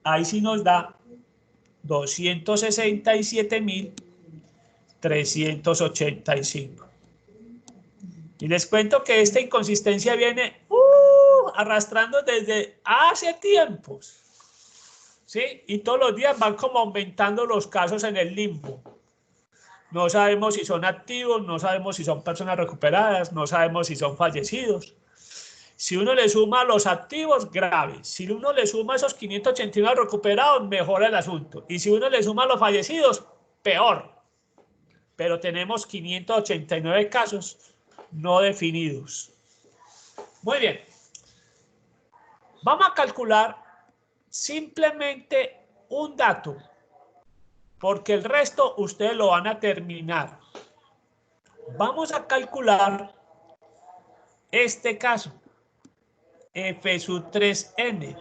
[SPEAKER 1] ahí sí nos da 267.385. Y les cuento que esta inconsistencia viene arrastrando desde hace tiempos. ¿Sí? Y todos los días van como aumentando los casos en el limbo. No sabemos si son activos, no sabemos si son personas recuperadas, no sabemos si son fallecidos. Si uno le suma a los activos, grave. Si uno le suma a esos 589 recuperados, mejora el asunto. Y si uno le suma a los fallecidos, peor. Pero tenemos 589 casos no definidos. Muy bien. Vamos a calcular simplemente un dato, porque el resto ustedes lo van a terminar. Vamos a calcular este caso, F sub 3n,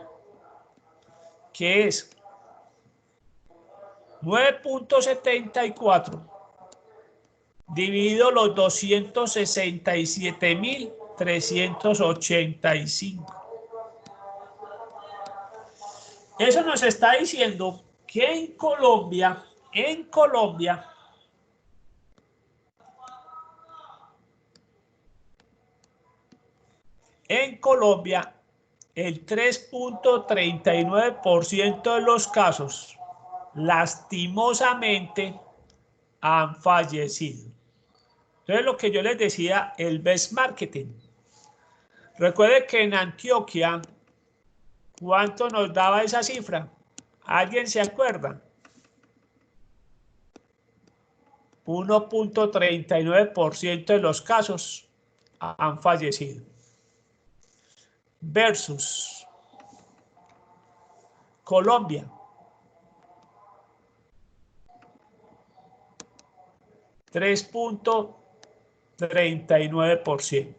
[SPEAKER 1] que es 9.74 dividido los 267.385. Eso nos está diciendo que en Colombia, el 3.39% de los casos, lastimosamente, han fallecido. Entonces, lo que yo les decía, el best marketing. Recuerde que en Antioquia, ¿cuánto nos daba esa cifra? ¿Alguien se acuerda? 1.39% de los casos han fallecido. Versus Colombia. 3.39%.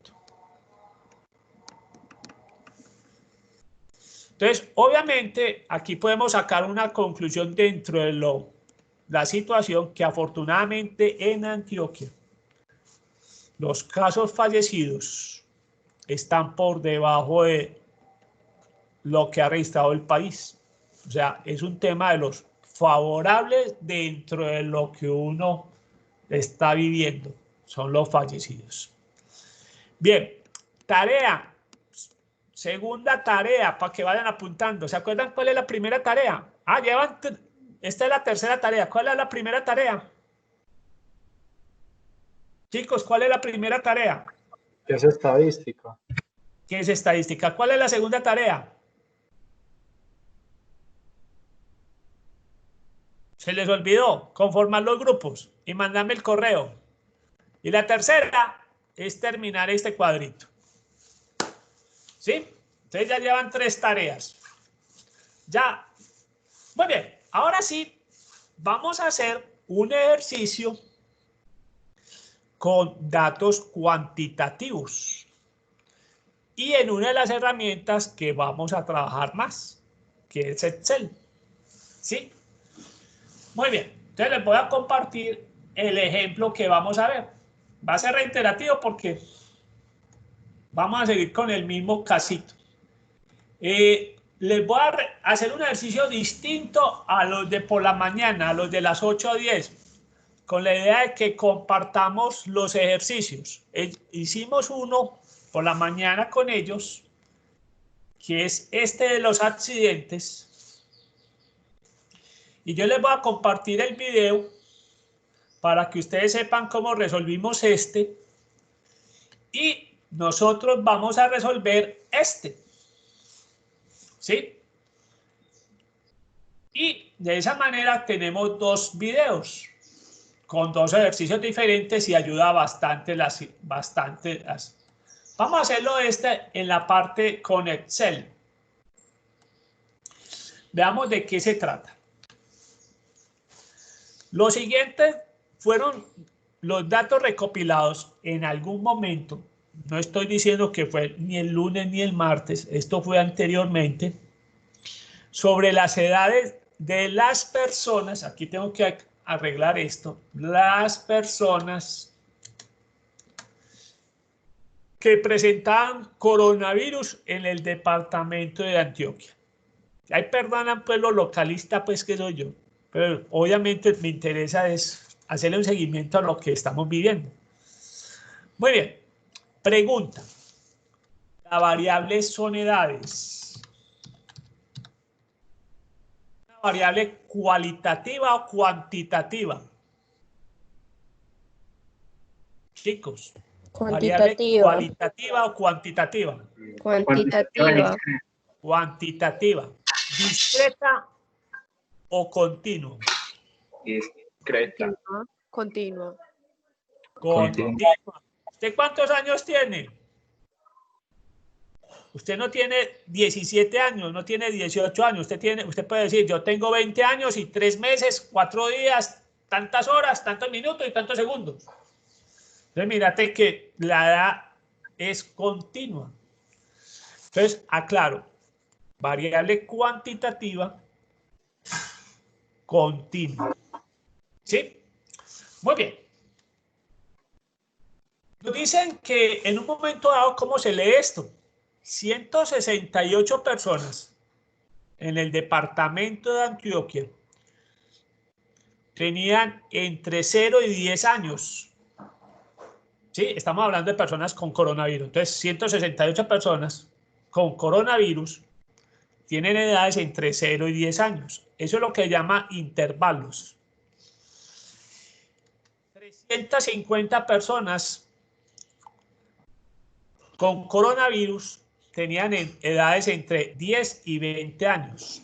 [SPEAKER 1] Entonces, obviamente, aquí podemos sacar una conclusión dentro de la situación que afortunadamente en Antioquia los casos fallecidos están por debajo de lo que ha registrado el país. O sea, es un tema de los favorables dentro de lo que uno está viviendo. Son los fallecidos. Bien, tarea. Segunda tarea, para que vayan apuntando. ¿Se acuerdan cuál es la primera tarea? Esta es la tercera tarea. ¿Cuál es la primera tarea? Chicos, ¿cuál es la primera tarea?
[SPEAKER 4] ¿Qué es estadística?
[SPEAKER 1] ¿Qué es estadística? ¿Cuál es la segunda tarea? Se les olvidó conformar los grupos y mandarme el correo. Y la tercera es terminar este cuadrito. ¿Sí? Ustedes ya llevan 3 tareas. Ya. Muy bien. Ahora sí, vamos a hacer un ejercicio con datos cuantitativos. Y en una de las herramientas que vamos a trabajar más, que es Excel. ¿Sí? Muy bien. Entonces les voy a compartir el ejemplo que vamos a ver. Va a ser reiterativo porque vamos a seguir con el mismo casito. Les voy a hacer un ejercicio distinto a los de por la mañana, a los de las 8 a 10, con la idea de que compartamos los ejercicios. Hicimos uno por la mañana con ellos, que es este de los accidentes. Y yo les voy a compartir el video para que ustedes sepan cómo resolvimos este. Y nosotros vamos a resolver este. ¿Sí? Y de esa manera tenemos 2 videos con 2 ejercicios diferentes y ayuda bastante. Vamos a hacerlo en la parte con Excel. Veamos de qué se trata. Los siguientes fueron los datos recopilados en algún momento. No estoy diciendo que fue ni el lunes ni el martes, esto fue anteriormente, sobre las edades de las personas. Aquí tengo que arreglar esto. Las personas que presentaban coronavirus en el departamento de Antioquia. Ahí perdonan pues los localistas, pues que soy yo, pero obviamente me interesa es hacerle un seguimiento a lo que estamos viviendo. Muy bien. Pregunta. La variable son edades. ¿Una variable cualitativa o cuantitativa? Chicos, ¿variable
[SPEAKER 2] Cuantitativa.
[SPEAKER 1] cualitativa o cuantitativa?
[SPEAKER 2] Cuantitativa.
[SPEAKER 1] Cuantitativa. ¿Discreta o continua?
[SPEAKER 4] Discreta.
[SPEAKER 2] Continua.
[SPEAKER 1] Continua. ¿Usted cuántos años tiene? Usted no tiene 17 años, no tiene 18 años. Usted puede decir, yo tengo 20 años y 3 meses, 4 días, tantas horas, tantos minutos y tantos segundos. Entonces, mírate que la edad es continua. Entonces, aclaro, variable cuantitativa continua. ¿Sí? Muy bien. Nos dicen que en un momento dado, ¿cómo se lee esto? 168 personas en el departamento de Antioquia tenían entre 0 y 10 años. Sí, estamos hablando de personas con coronavirus. Entonces, 168 personas con coronavirus tienen edades entre 0 y 10 años. Eso es lo que llama intervalos. 350 personas con coronavirus tenían edades entre 10 y 20 años.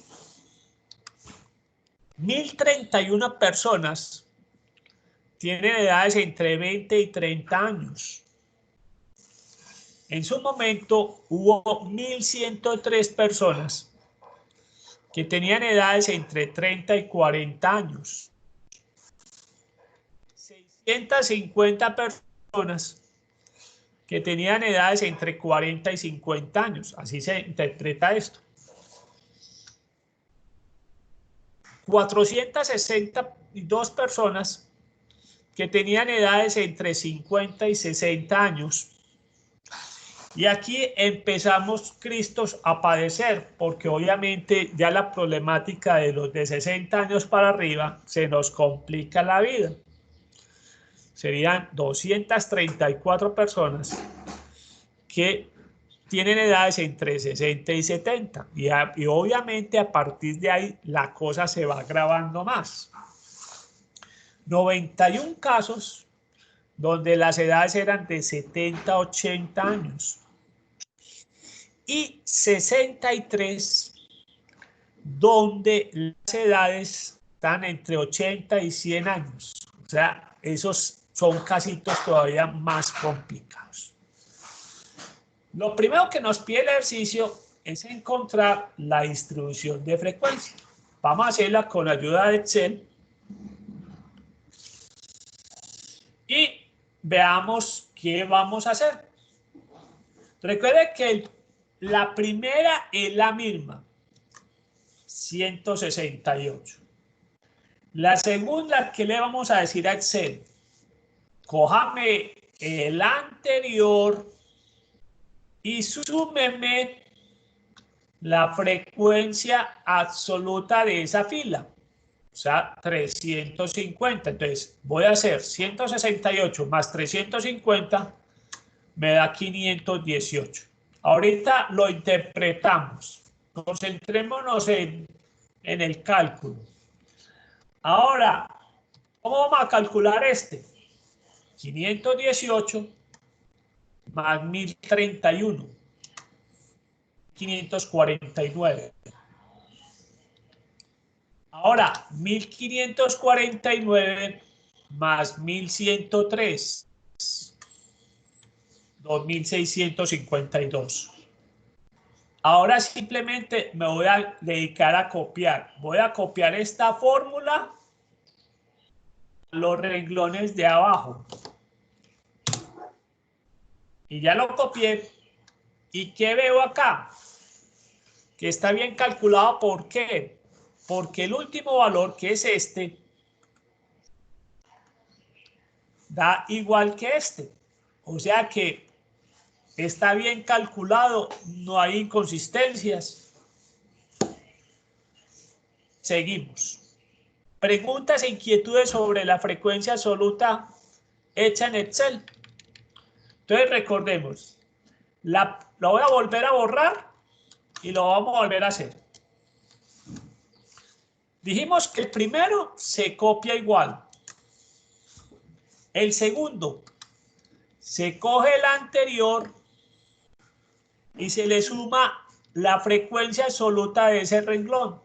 [SPEAKER 1] 1.031 personas tienen edades entre 20 y 30 años. En su momento hubo 1.103 personas que tenían edades entre 30 y 40 años. 650 personas que tenían edades entre 40 y 50 años. Así se interpreta esto. 462 personas que tenían edades entre 50 y 60 años. Y aquí empezamos, Cristos, a padecer, porque obviamente ya la problemática de los de 60 años para arriba se nos complica la vida. Serían 234 personas que tienen edades entre 60 y 70. Y obviamente a partir de ahí la cosa se va agravando más. 91 casos donde las edades eran de 70 a 80 años. Y 63 donde las edades están entre 80 y 100 años. O sea, esos son casitos todavía más complicados. Lo primero que nos pide el ejercicio es encontrar la distribución de frecuencia. Vamos a hacerla con ayuda de Excel. Y veamos qué vamos a hacer. Recuerde que la primera es la misma, 168. La segunda, ¿qué le vamos a decir a Excel? Cójame el anterior y súmeme la frecuencia absoluta de esa fila. O sea, 350. Entonces, voy a hacer 168 más 350, me da 518. Ahorita lo interpretamos. Concentrémonos en el cálculo. Ahora, ¿cómo vamos a calcular este? 518 más 1031. 549. Ahora, 1549 más 1103. 2652. Ahora simplemente me voy a dedicar a copiar. Voy a copiar esta fórmula a los renglones de abajo. Y ya lo copié. ¿Y qué veo acá? Que está bien calculado. ¿Por qué? Porque el último valor, que es este, da igual que este. O sea que está bien calculado, no hay inconsistencias. Seguimos. Preguntas e inquietudes sobre la frecuencia absoluta hecha en Excel. Entonces recordemos, lo voy a volver a borrar y lo vamos a volver a hacer. Dijimos que el primero se copia igual. El segundo se coge el anterior y se le suma la frecuencia absoluta de ese renglón.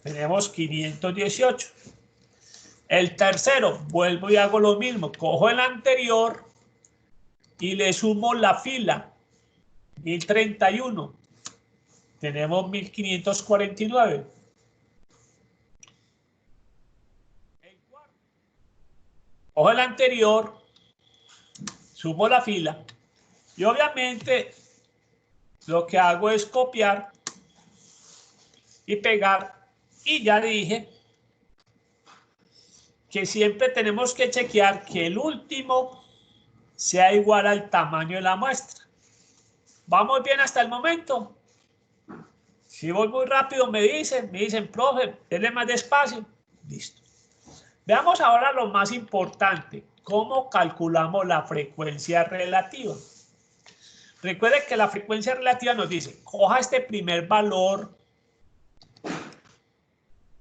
[SPEAKER 1] Tenemos 518. El tercero, vuelvo y hago lo mismo. Cojo el anterior y le sumo la fila. 1031. Tenemos 1549. Cojo el anterior, sumo la fila y obviamente lo que hago es copiar y pegar, y ya dije que siempre tenemos que chequear que el último sea igual al tamaño de la muestra. ¿Vamos bien hasta el momento? Si voy muy rápido me dicen, profe, denle más despacio. Listo. Veamos ahora lo más importante, cómo calculamos la frecuencia relativa. Recuerde que la frecuencia relativa nos dice, coja este primer valor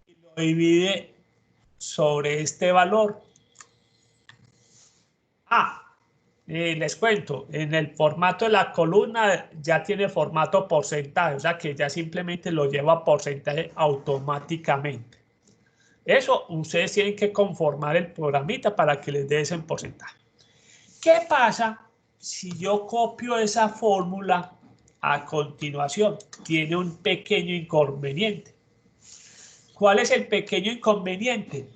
[SPEAKER 1] y lo divide sobre este valor. Les cuento, en el formato de la columna ya tiene formato porcentaje, o sea que ya simplemente lo lleva a porcentaje automáticamente. Eso ustedes tienen que conformar el programita para que les dé ese porcentaje. ¿Qué pasa si yo copio esa fórmula a continuación? Tiene un pequeño inconveniente. ¿Cuál es el pequeño inconveniente?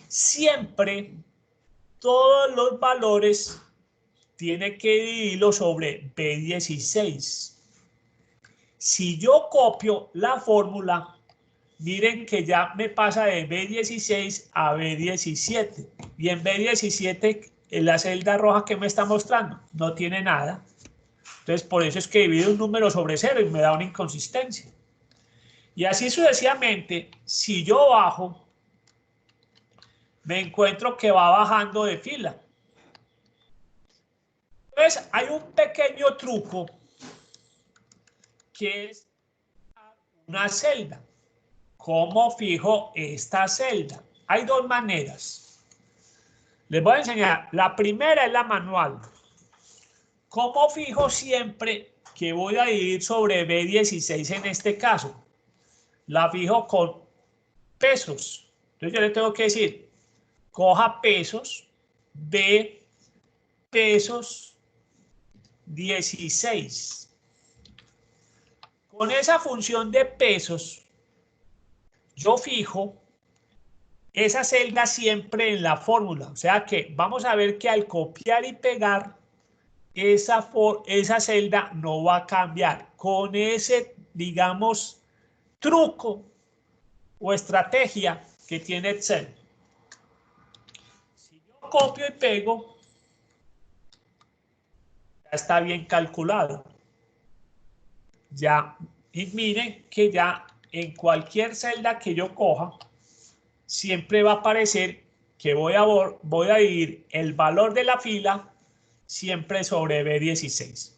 [SPEAKER 1] Siempre todos los valores tiene que dividirlo sobre B16. Si yo copio la fórmula, miren que ya me pasa de B16 a B17. Y en B17, en la celda roja que me está mostrando, no tiene nada. Entonces, por eso es que divido un número sobre 0 y me da una inconsistencia. Y así sucesivamente, si yo bajo, me encuentro que va bajando de fila. Entonces, hay un pequeño truco que es una celda. ¿Cómo fijo esta celda? Hay dos maneras. Les voy a enseñar. La primera es la manual. ¿Cómo fijo siempre que voy a dividir sobre B16 en este caso? La fijo con pesos. Entonces yo le tengo que decir, coja pesos, B pesos 16. Con esa función de pesos, yo fijo esa celda siempre en la fórmula. O sea que vamos a ver que al copiar y pegar, esa celda no va a cambiar. Con ese, digamos, truco o estrategia que tiene Excel. Si yo copio y pego, ya está bien calculado. Ya, y miren que ya en cualquier celda que yo coja, siempre va a aparecer que voy a dividir el valor de la fila siempre sobre B16.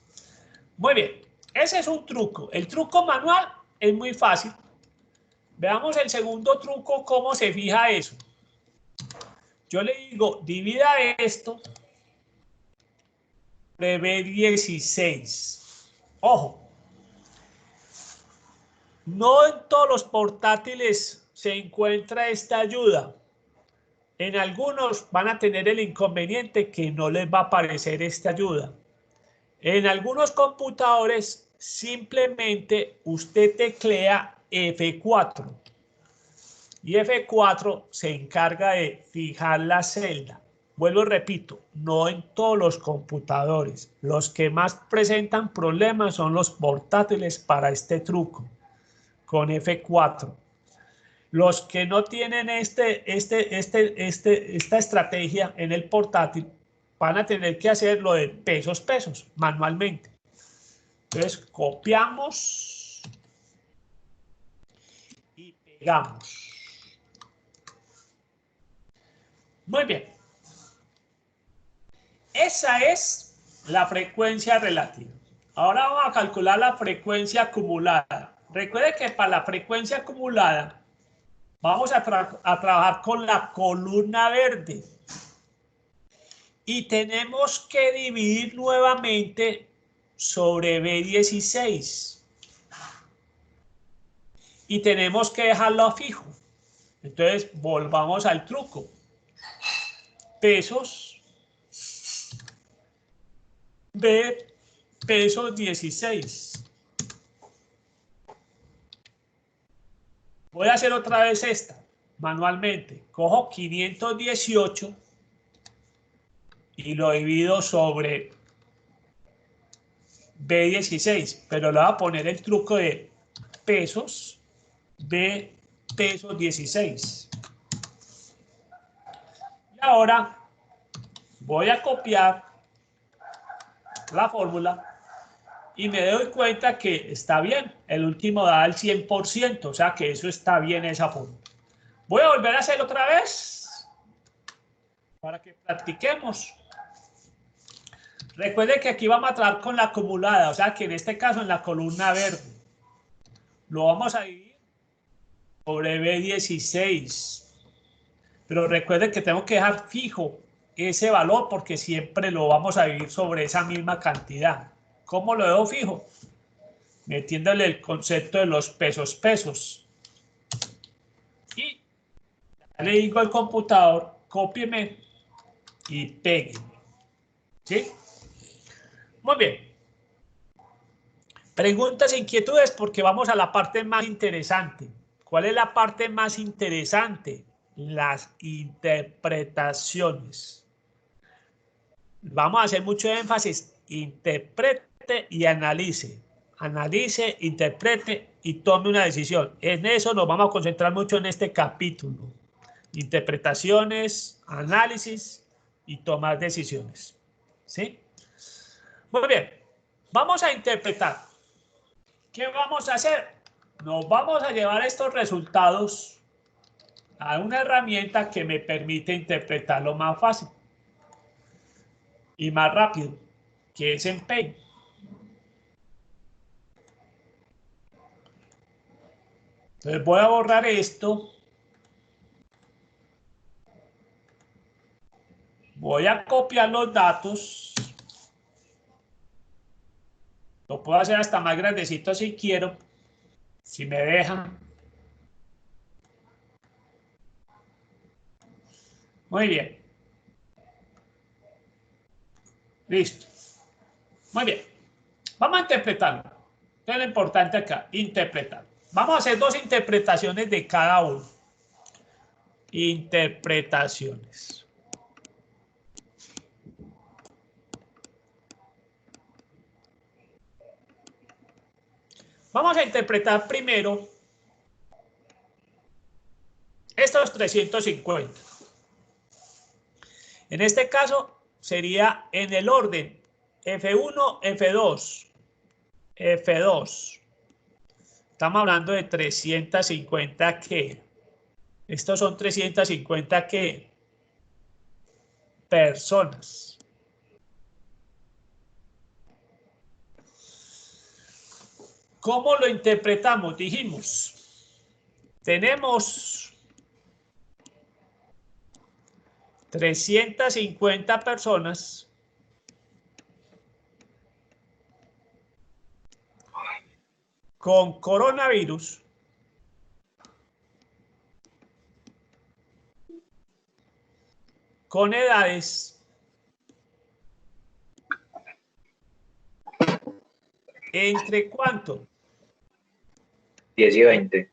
[SPEAKER 1] Muy bien, ese es un truco. El truco manual es muy fácil. Veamos el segundo truco, cómo se fija eso. Yo le digo, divida esto de B16. Ojo, no en todos los portátiles se encuentra esta ayuda. En algunos van a tener el inconveniente que no les va a aparecer esta ayuda. En algunos computadores simplemente usted teclea F4 y F4 se encarga de fijar la celda. Vuelvo y repito, no en todos los computadores. Los que más presentan problemas son los portátiles para este truco con F4. Los que no tienen esta estrategia en el portátil van a tener que hacer lo de pesos manualmente. Entonces copiamos y pegamos. Muy bien. Esa es la frecuencia relativa. Ahora vamos a calcular la frecuencia acumulada. Recuerde que para la frecuencia acumulada vamos a trabajar con la columna verde. Y tenemos que dividir nuevamente sobre B16. Y tenemos que dejarlo fijo. Entonces, volvamos al truco. Pesos. B, pesos 16. Voy a hacer otra vez esta, manualmente. Cojo 518 y lo divido sobre B16. Pero le voy a poner el truco de pesos, B, pesos 16. Y ahora voy a copiar la fórmula y me doy cuenta que está bien. El último da el 100%, o sea que eso está bien esa fórmula. Voy a volver a hacer otra vez para que practiquemos. Recuerden que aquí vamos a trabajar con la acumulada, o sea que en este caso en la columna verde lo vamos a dividir sobre B16. Pero recuerden que tengo que dejar fijo ese valor porque siempre lo vamos a dividir sobre esa misma cantidad. ¿Cómo lo dejo fijo? Metiéndole el concepto de los pesos. Y le digo al computador, cópieme y pégueme. ¿Sí? Muy bien. Preguntas e inquietudes porque vamos a la parte más interesante. ¿Cuál es la parte más interesante? Las interpretaciones. Vamos a hacer mucho énfasis. Interprete y analice. Analice, interprete y tome una decisión. En eso nos vamos a concentrar mucho en este capítulo. Interpretaciones, análisis y tomar decisiones. ¿Sí? Muy bien. Vamos a interpretar. ¿Qué vamos a hacer? Nos vamos a llevar estos resultados a una herramienta que me permite interpretarlo más fácil y más rápido, que es en Paint. Entonces voy a borrar esto. Voy a copiar los datos. Lo puedo hacer hasta más grandecito si quiero, si me dejan. Muy bien. Listo. Muy bien. Vamos a interpretarlo. Esto es lo importante acá, interpretar. Vamos a hacer dos interpretaciones de cada uno. Interpretaciones. Vamos a interpretar primero estos 350. En este caso sería en el orden F1, F2, F2. Estamos hablando de 350 ¿qué? Estos son 350 ¿qué? Personas. ¿Cómo lo interpretamos? Dijimos, tenemos 350 personas con coronavirus con edades ¿entre cuánto?
[SPEAKER 4] 10 y 20.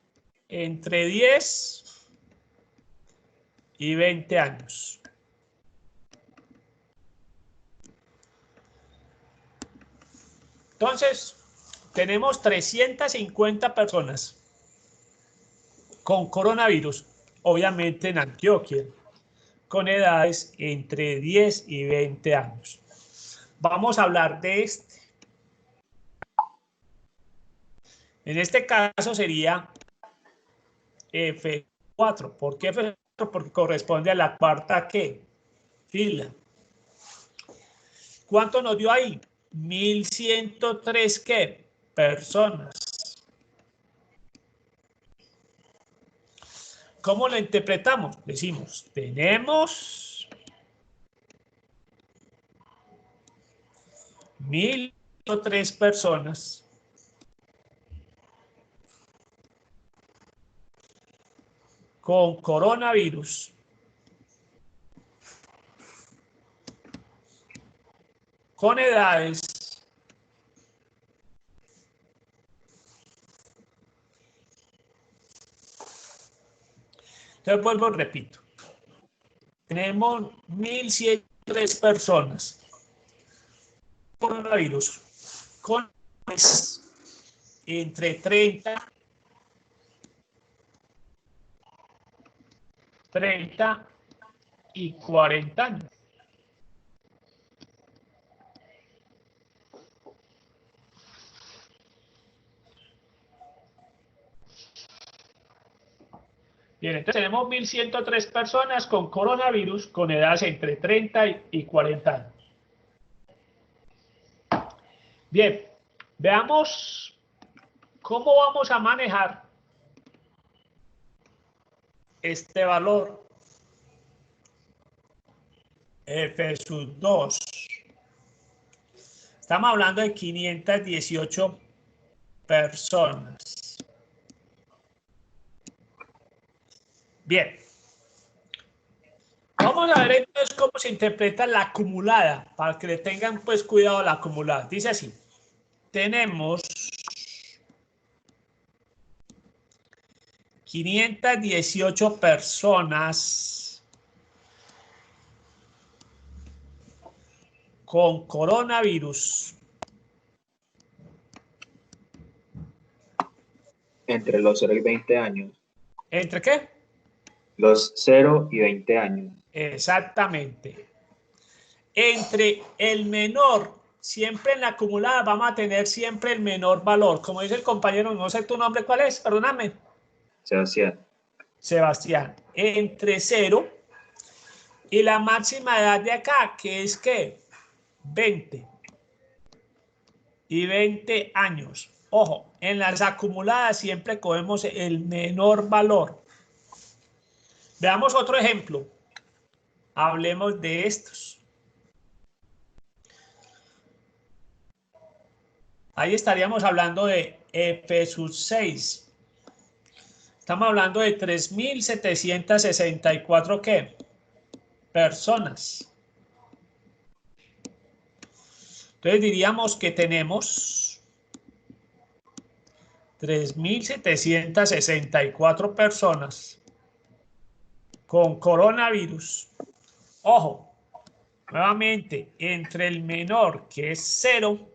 [SPEAKER 1] Entre 10 y 20 años. Entonces, tenemos 350 personas con coronavirus, obviamente en Antioquia, con edades entre 10 y 20 años. Vamos a hablar de este. En este caso sería F4. ¿Por qué F4? Porque corresponde a la cuarta ¿qué? Fila. ¿Cuánto nos dio ahí? 1103 ¿qué? Personas. ¿Cómo lo interpretamos? Decimos, tenemos 1103 personas con coronavirus con edades entonces vuelvo, repito, tenemos 1103 personas con coronavirus con edades entre 30 y 40 años. Bien, entonces tenemos 1103 personas con coronavirus con edades entre 30 y 40 años. Bien, veamos cómo vamos a manejar este valor F sub 2. Estamos hablando de 518 personas. Bien. Vamos a ver entonces cómo se interpreta la acumulada, para que le tengan pues cuidado a la acumulada. Dice así, tenemos 518 personas con coronavirus.
[SPEAKER 4] Entre los 0 y 20 años.
[SPEAKER 1] ¿Entre qué?
[SPEAKER 4] Los 0 y 20 años.
[SPEAKER 1] Exactamente. Entre el menor, siempre en la acumulada vamos a tener siempre el menor valor. Como dice el compañero, no sé tu nombre, ¿cuál es? Perdóname.
[SPEAKER 4] Sebastián.
[SPEAKER 1] Sebastián. Entre 0 y la máxima edad de acá, que es ¿qué? 20. Y 20 años. Ojo, en las acumuladas siempre cogemos el menor valor. Veamos otro ejemplo. Hablemos de estos. Ahí estaríamos hablando de F sub 6. Estamos hablando de 3.764 ¿qué? Personas. Entonces diríamos que tenemos 3.764 personas con coronavirus. Ojo, nuevamente, entre el menor, que es 0,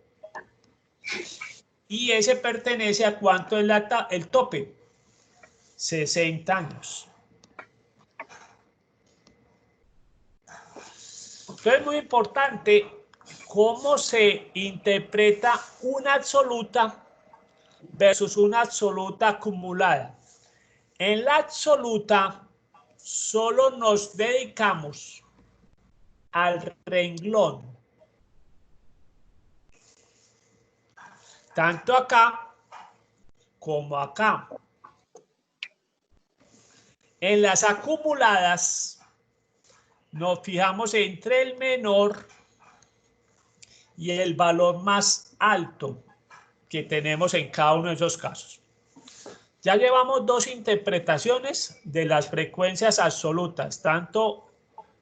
[SPEAKER 1] y ese pertenece a cuánto es el tope. 60 años. Entonces es muy importante cómo se interpreta una absoluta versus una absoluta acumulada. En la absoluta solo nos dedicamos al renglón. Tanto acá como acá. En las acumuladas nos fijamos entre el menor y el valor más alto que tenemos en cada uno de esos casos. Ya llevamos dos interpretaciones de las frecuencias absolutas,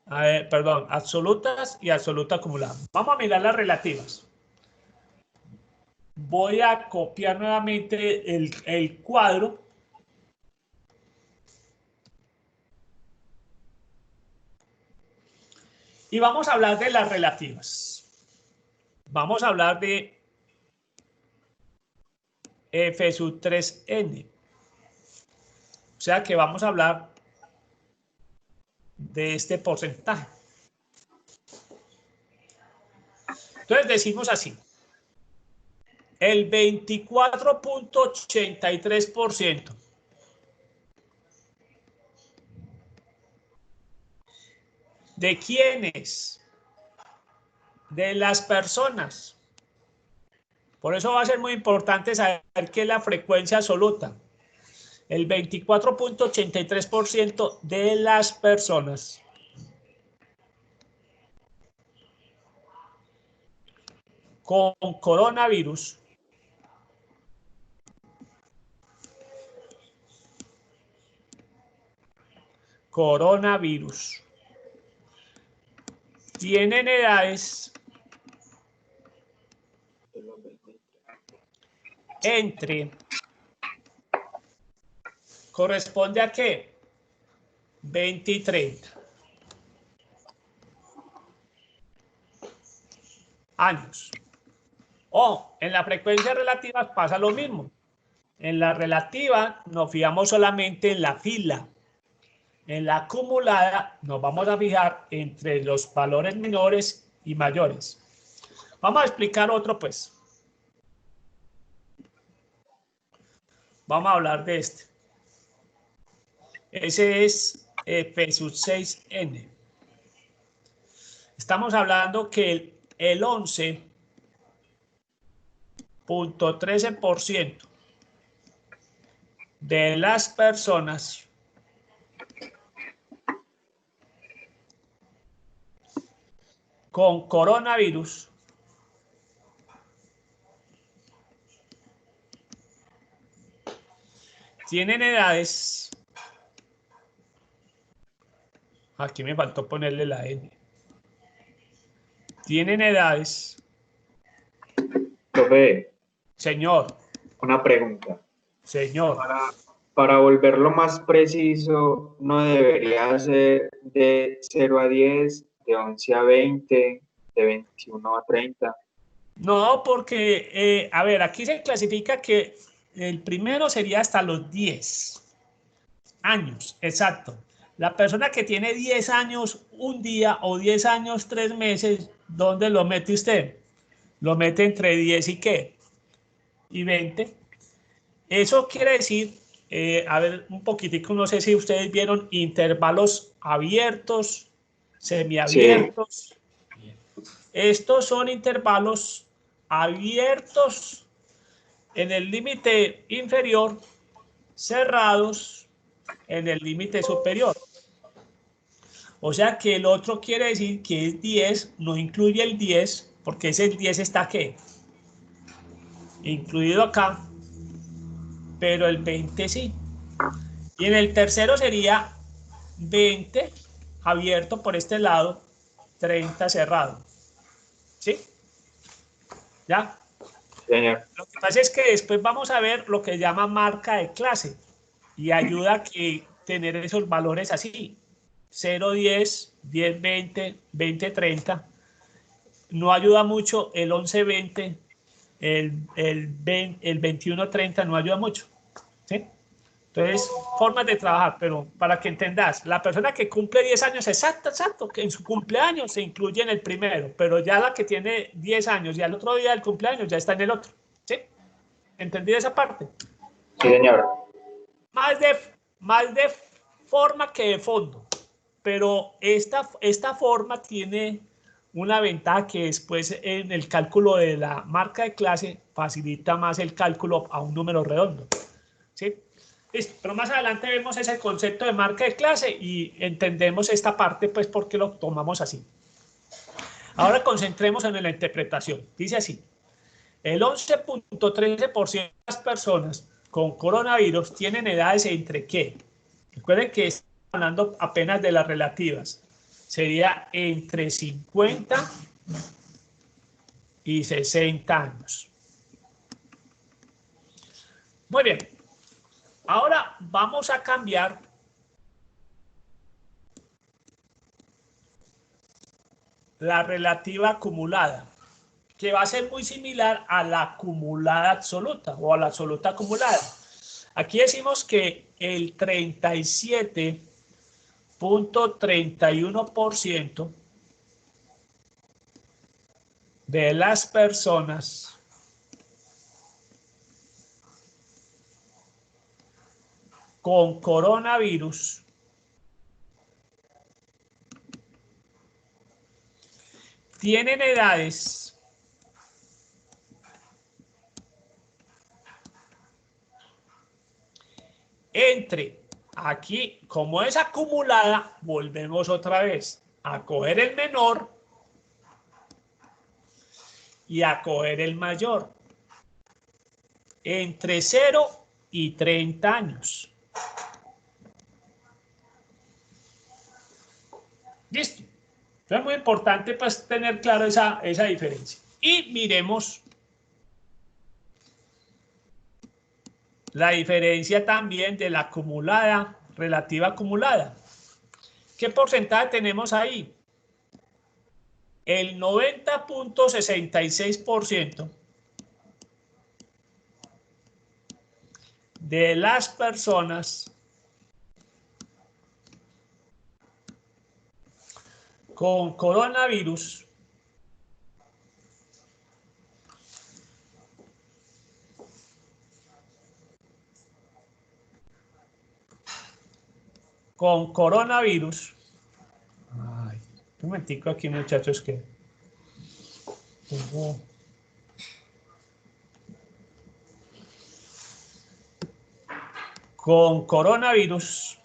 [SPEAKER 1] absolutas y absoluta acumulada. Vamos a mirar las relativas. Voy a copiar nuevamente el cuadro. Y vamos a hablar de las relativas. Vamos a hablar de F sub 3n. O sea que vamos a hablar de este porcentaje. Entonces decimos así. El 24.83% de quienes de las personas. Por eso va a ser muy importante saber qué es la frecuencia absoluta. El 24.83% de las personas con coronavirus tienen edades entre, ¿corresponde a qué? 20 y 30 años. O en la frecuencia relativa pasa lo mismo. En la relativa nos fijamos solamente en la fila. En la acumulada nos vamos a fijar entre los valores menores y mayores. Vamos a explicar otro, pues. Vamos a hablar de este. Ese es P sub 6N. Estamos hablando que el 11.13% de las personas con coronavirus tienen edades, aquí me faltó ponerle la N, tienen edades.
[SPEAKER 4] Profe,
[SPEAKER 1] Señor,
[SPEAKER 4] una pregunta.
[SPEAKER 1] señor,
[SPEAKER 4] Para volverlo más preciso, ¿no debería ser de 0 a 10, de 11 a 20, de 21 a 30?
[SPEAKER 1] no, porque, a ver, aquí se clasifica que el primero sería hasta los 10 años, exacto. La persona que tiene 10 años un día o 10 años 3 meses, ¿dónde lo mete usted? Lo mete entre 10 y ¿qué? Y 20. Eso quiere decir, a ver, un poquitico, no sé si ustedes vieron intervalos abiertos, semiabiertos. Sí. Estos son intervalos abiertos en el límite inferior, cerrados en el límite superior. O sea que el otro quiere decir que es 10, no incluye el 10, porque ese 10 está ¿qué? Incluido acá, pero el 20 sí. Y en el tercero sería 20 abierto por este lado, 30 cerrado. ¿Sí? ¿Ya?
[SPEAKER 4] Señor.
[SPEAKER 1] Lo que pasa es que después vamos a ver lo que llama marca de clase y ayuda a que tener esos valores así. 0, 10, 10, 20, 20, 30. No ayuda mucho el 11, 20, el 21, 30 no ayuda mucho. ¿Sí? Entonces, formas de trabajar, pero para que entendas, la persona que cumple 10 años, exacto, que en su cumpleaños se incluye en el primero, pero ya la que tiene 10 años y al otro día del cumpleaños ya está en el otro. ¿Sí? ¿Entendido esa parte?
[SPEAKER 4] Sí, señor.
[SPEAKER 1] Más de forma que de fondo, pero esta forma tiene una ventaja que después en el cálculo de la marca de clase facilita más el cálculo a un número redondo. ¿Sí? Listo, pero más adelante vemos ese concepto de marca de clase y entendemos esta parte, pues, porque lo tomamos así. Ahora concentremos en la interpretación. Dice así, el 11.13% de las personas con coronavirus tienen edades entre ¿qué? Recuerden que estamos hablando apenas de las relativas. Sería entre 50 y 60 años. Muy bien. Ahora vamos a cambiar la relativa acumulada, que va a ser muy similar a la acumulada absoluta o a la absoluta acumulada. Aquí decimos que el 37.31% de las personas con coronavirus tienen edades entre, aquí, como es acumulada, volvemos otra vez a coger el menor y a coger el mayor. Entre 0 y 30 años. Listo. Entonces es muy importante pues, tener claro esa diferencia. Y miremos la diferencia también de la acumulada, relativa acumulada. ¿Qué porcentaje tenemos ahí? El 90.66% de las personas con coronavirus ay, un momentico aquí muchachos que con coronavirus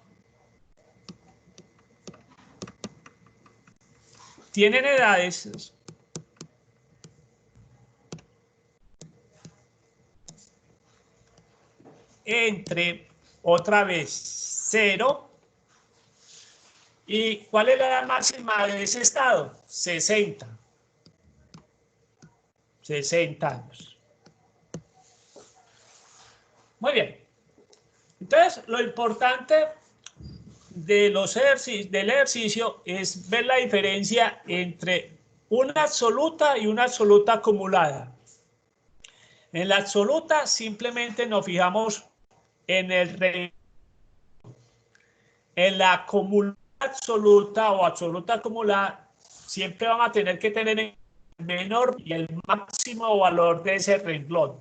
[SPEAKER 1] tienen edades entre, otra vez, 0 y ¿cuál es la edad máxima de ese estado? 60 años. Muy bien. Entonces, lo importante del ejercicio es ver la diferencia entre una absoluta y una absoluta acumulada. En la absoluta simplemente nos fijamos en en la acumulada absoluta o absoluta acumulada, siempre vamos a tener que tener el menor y el máximo valor de ese renglón.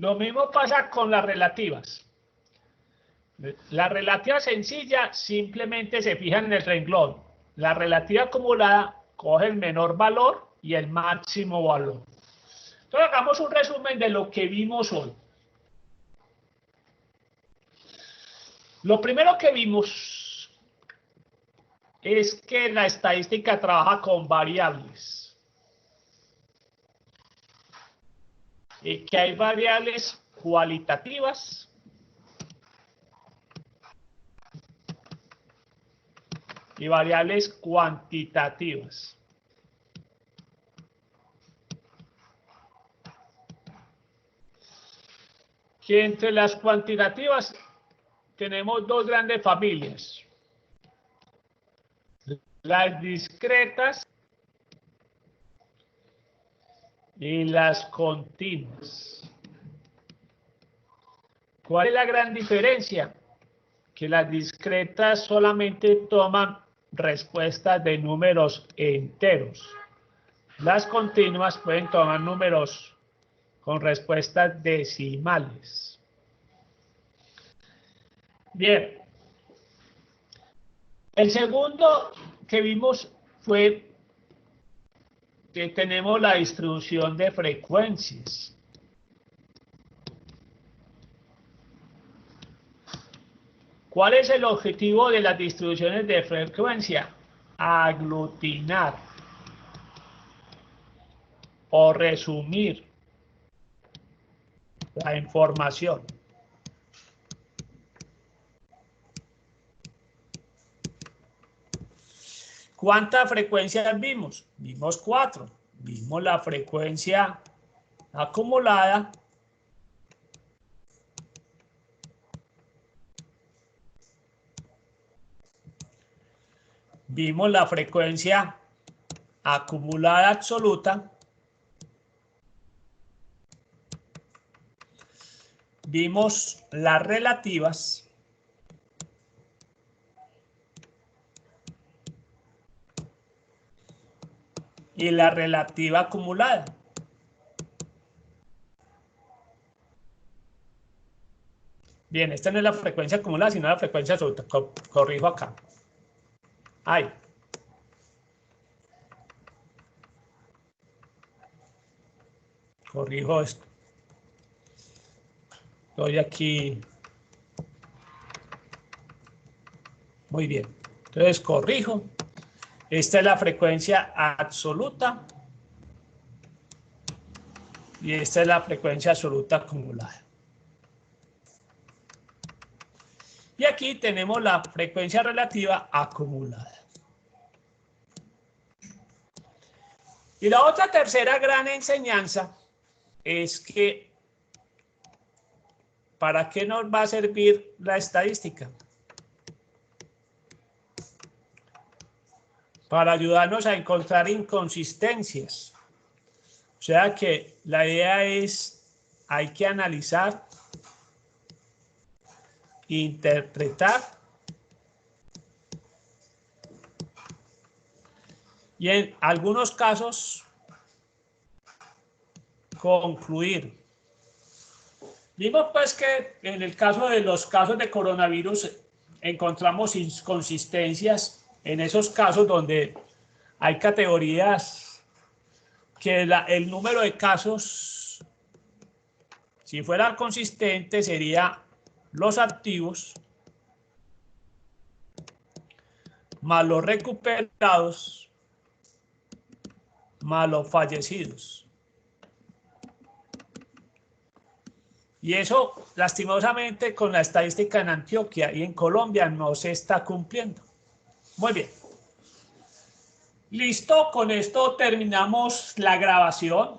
[SPEAKER 1] Lo mismo pasa con las relativas. La relativa sencilla simplemente se fija en el renglón. La relativa acumulada coge el menor valor y el máximo valor. Entonces hagamos un resumen de lo que vimos hoy. Lo primero que vimos es que la estadística trabaja con variables. Y que hay variables cualitativas y variables cuantitativas. Que entre las cuantitativas tenemos dos grandes familias. Las discretas y las continuas. ¿Cuál es la gran diferencia? Que las discretas solamente toman respuestas de números enteros. Las continuas pueden tomar números con respuestas decimales. Bien. El segundo que vimos fue que tenemos la distribución de frecuencias. ¿Cuál es el objetivo de las distribuciones de frecuencia? Aglutinar o resumir la información. ¿Cuántas frecuencias vimos? Vimos 4. Vimos la frecuencia acumulada, vimos la frecuencia acumulada absoluta, vimos las relativas y la relativa acumulada. Bien, esta no es la frecuencia acumulada, sino la frecuencia absoluta. Corrijo acá. Ahí. Corrijo esto. Estoy aquí. Muy bien. Entonces corrijo. Esta es la frecuencia absoluta. Y esta es la frecuencia absoluta acumulada. Y aquí tenemos la frecuencia relativa acumulada. Y la otra tercera gran enseñanza es que ¿para qué nos va a servir la estadística? Para ayudarnos a encontrar inconsistencias. O sea que la idea es, hay que analizar, interpretar y en algunos casos concluir. Vimos pues que en el caso de los casos de coronavirus encontramos inconsistencias en esos casos donde hay categorías que el número de casos, si fuera consistente, sería los activos más los recuperados más los fallecidos. Y eso, lastimosamente, con la estadística en Antioquia y en Colombia no se está cumpliendo. Muy bien. Listo, con esto terminamos la grabación.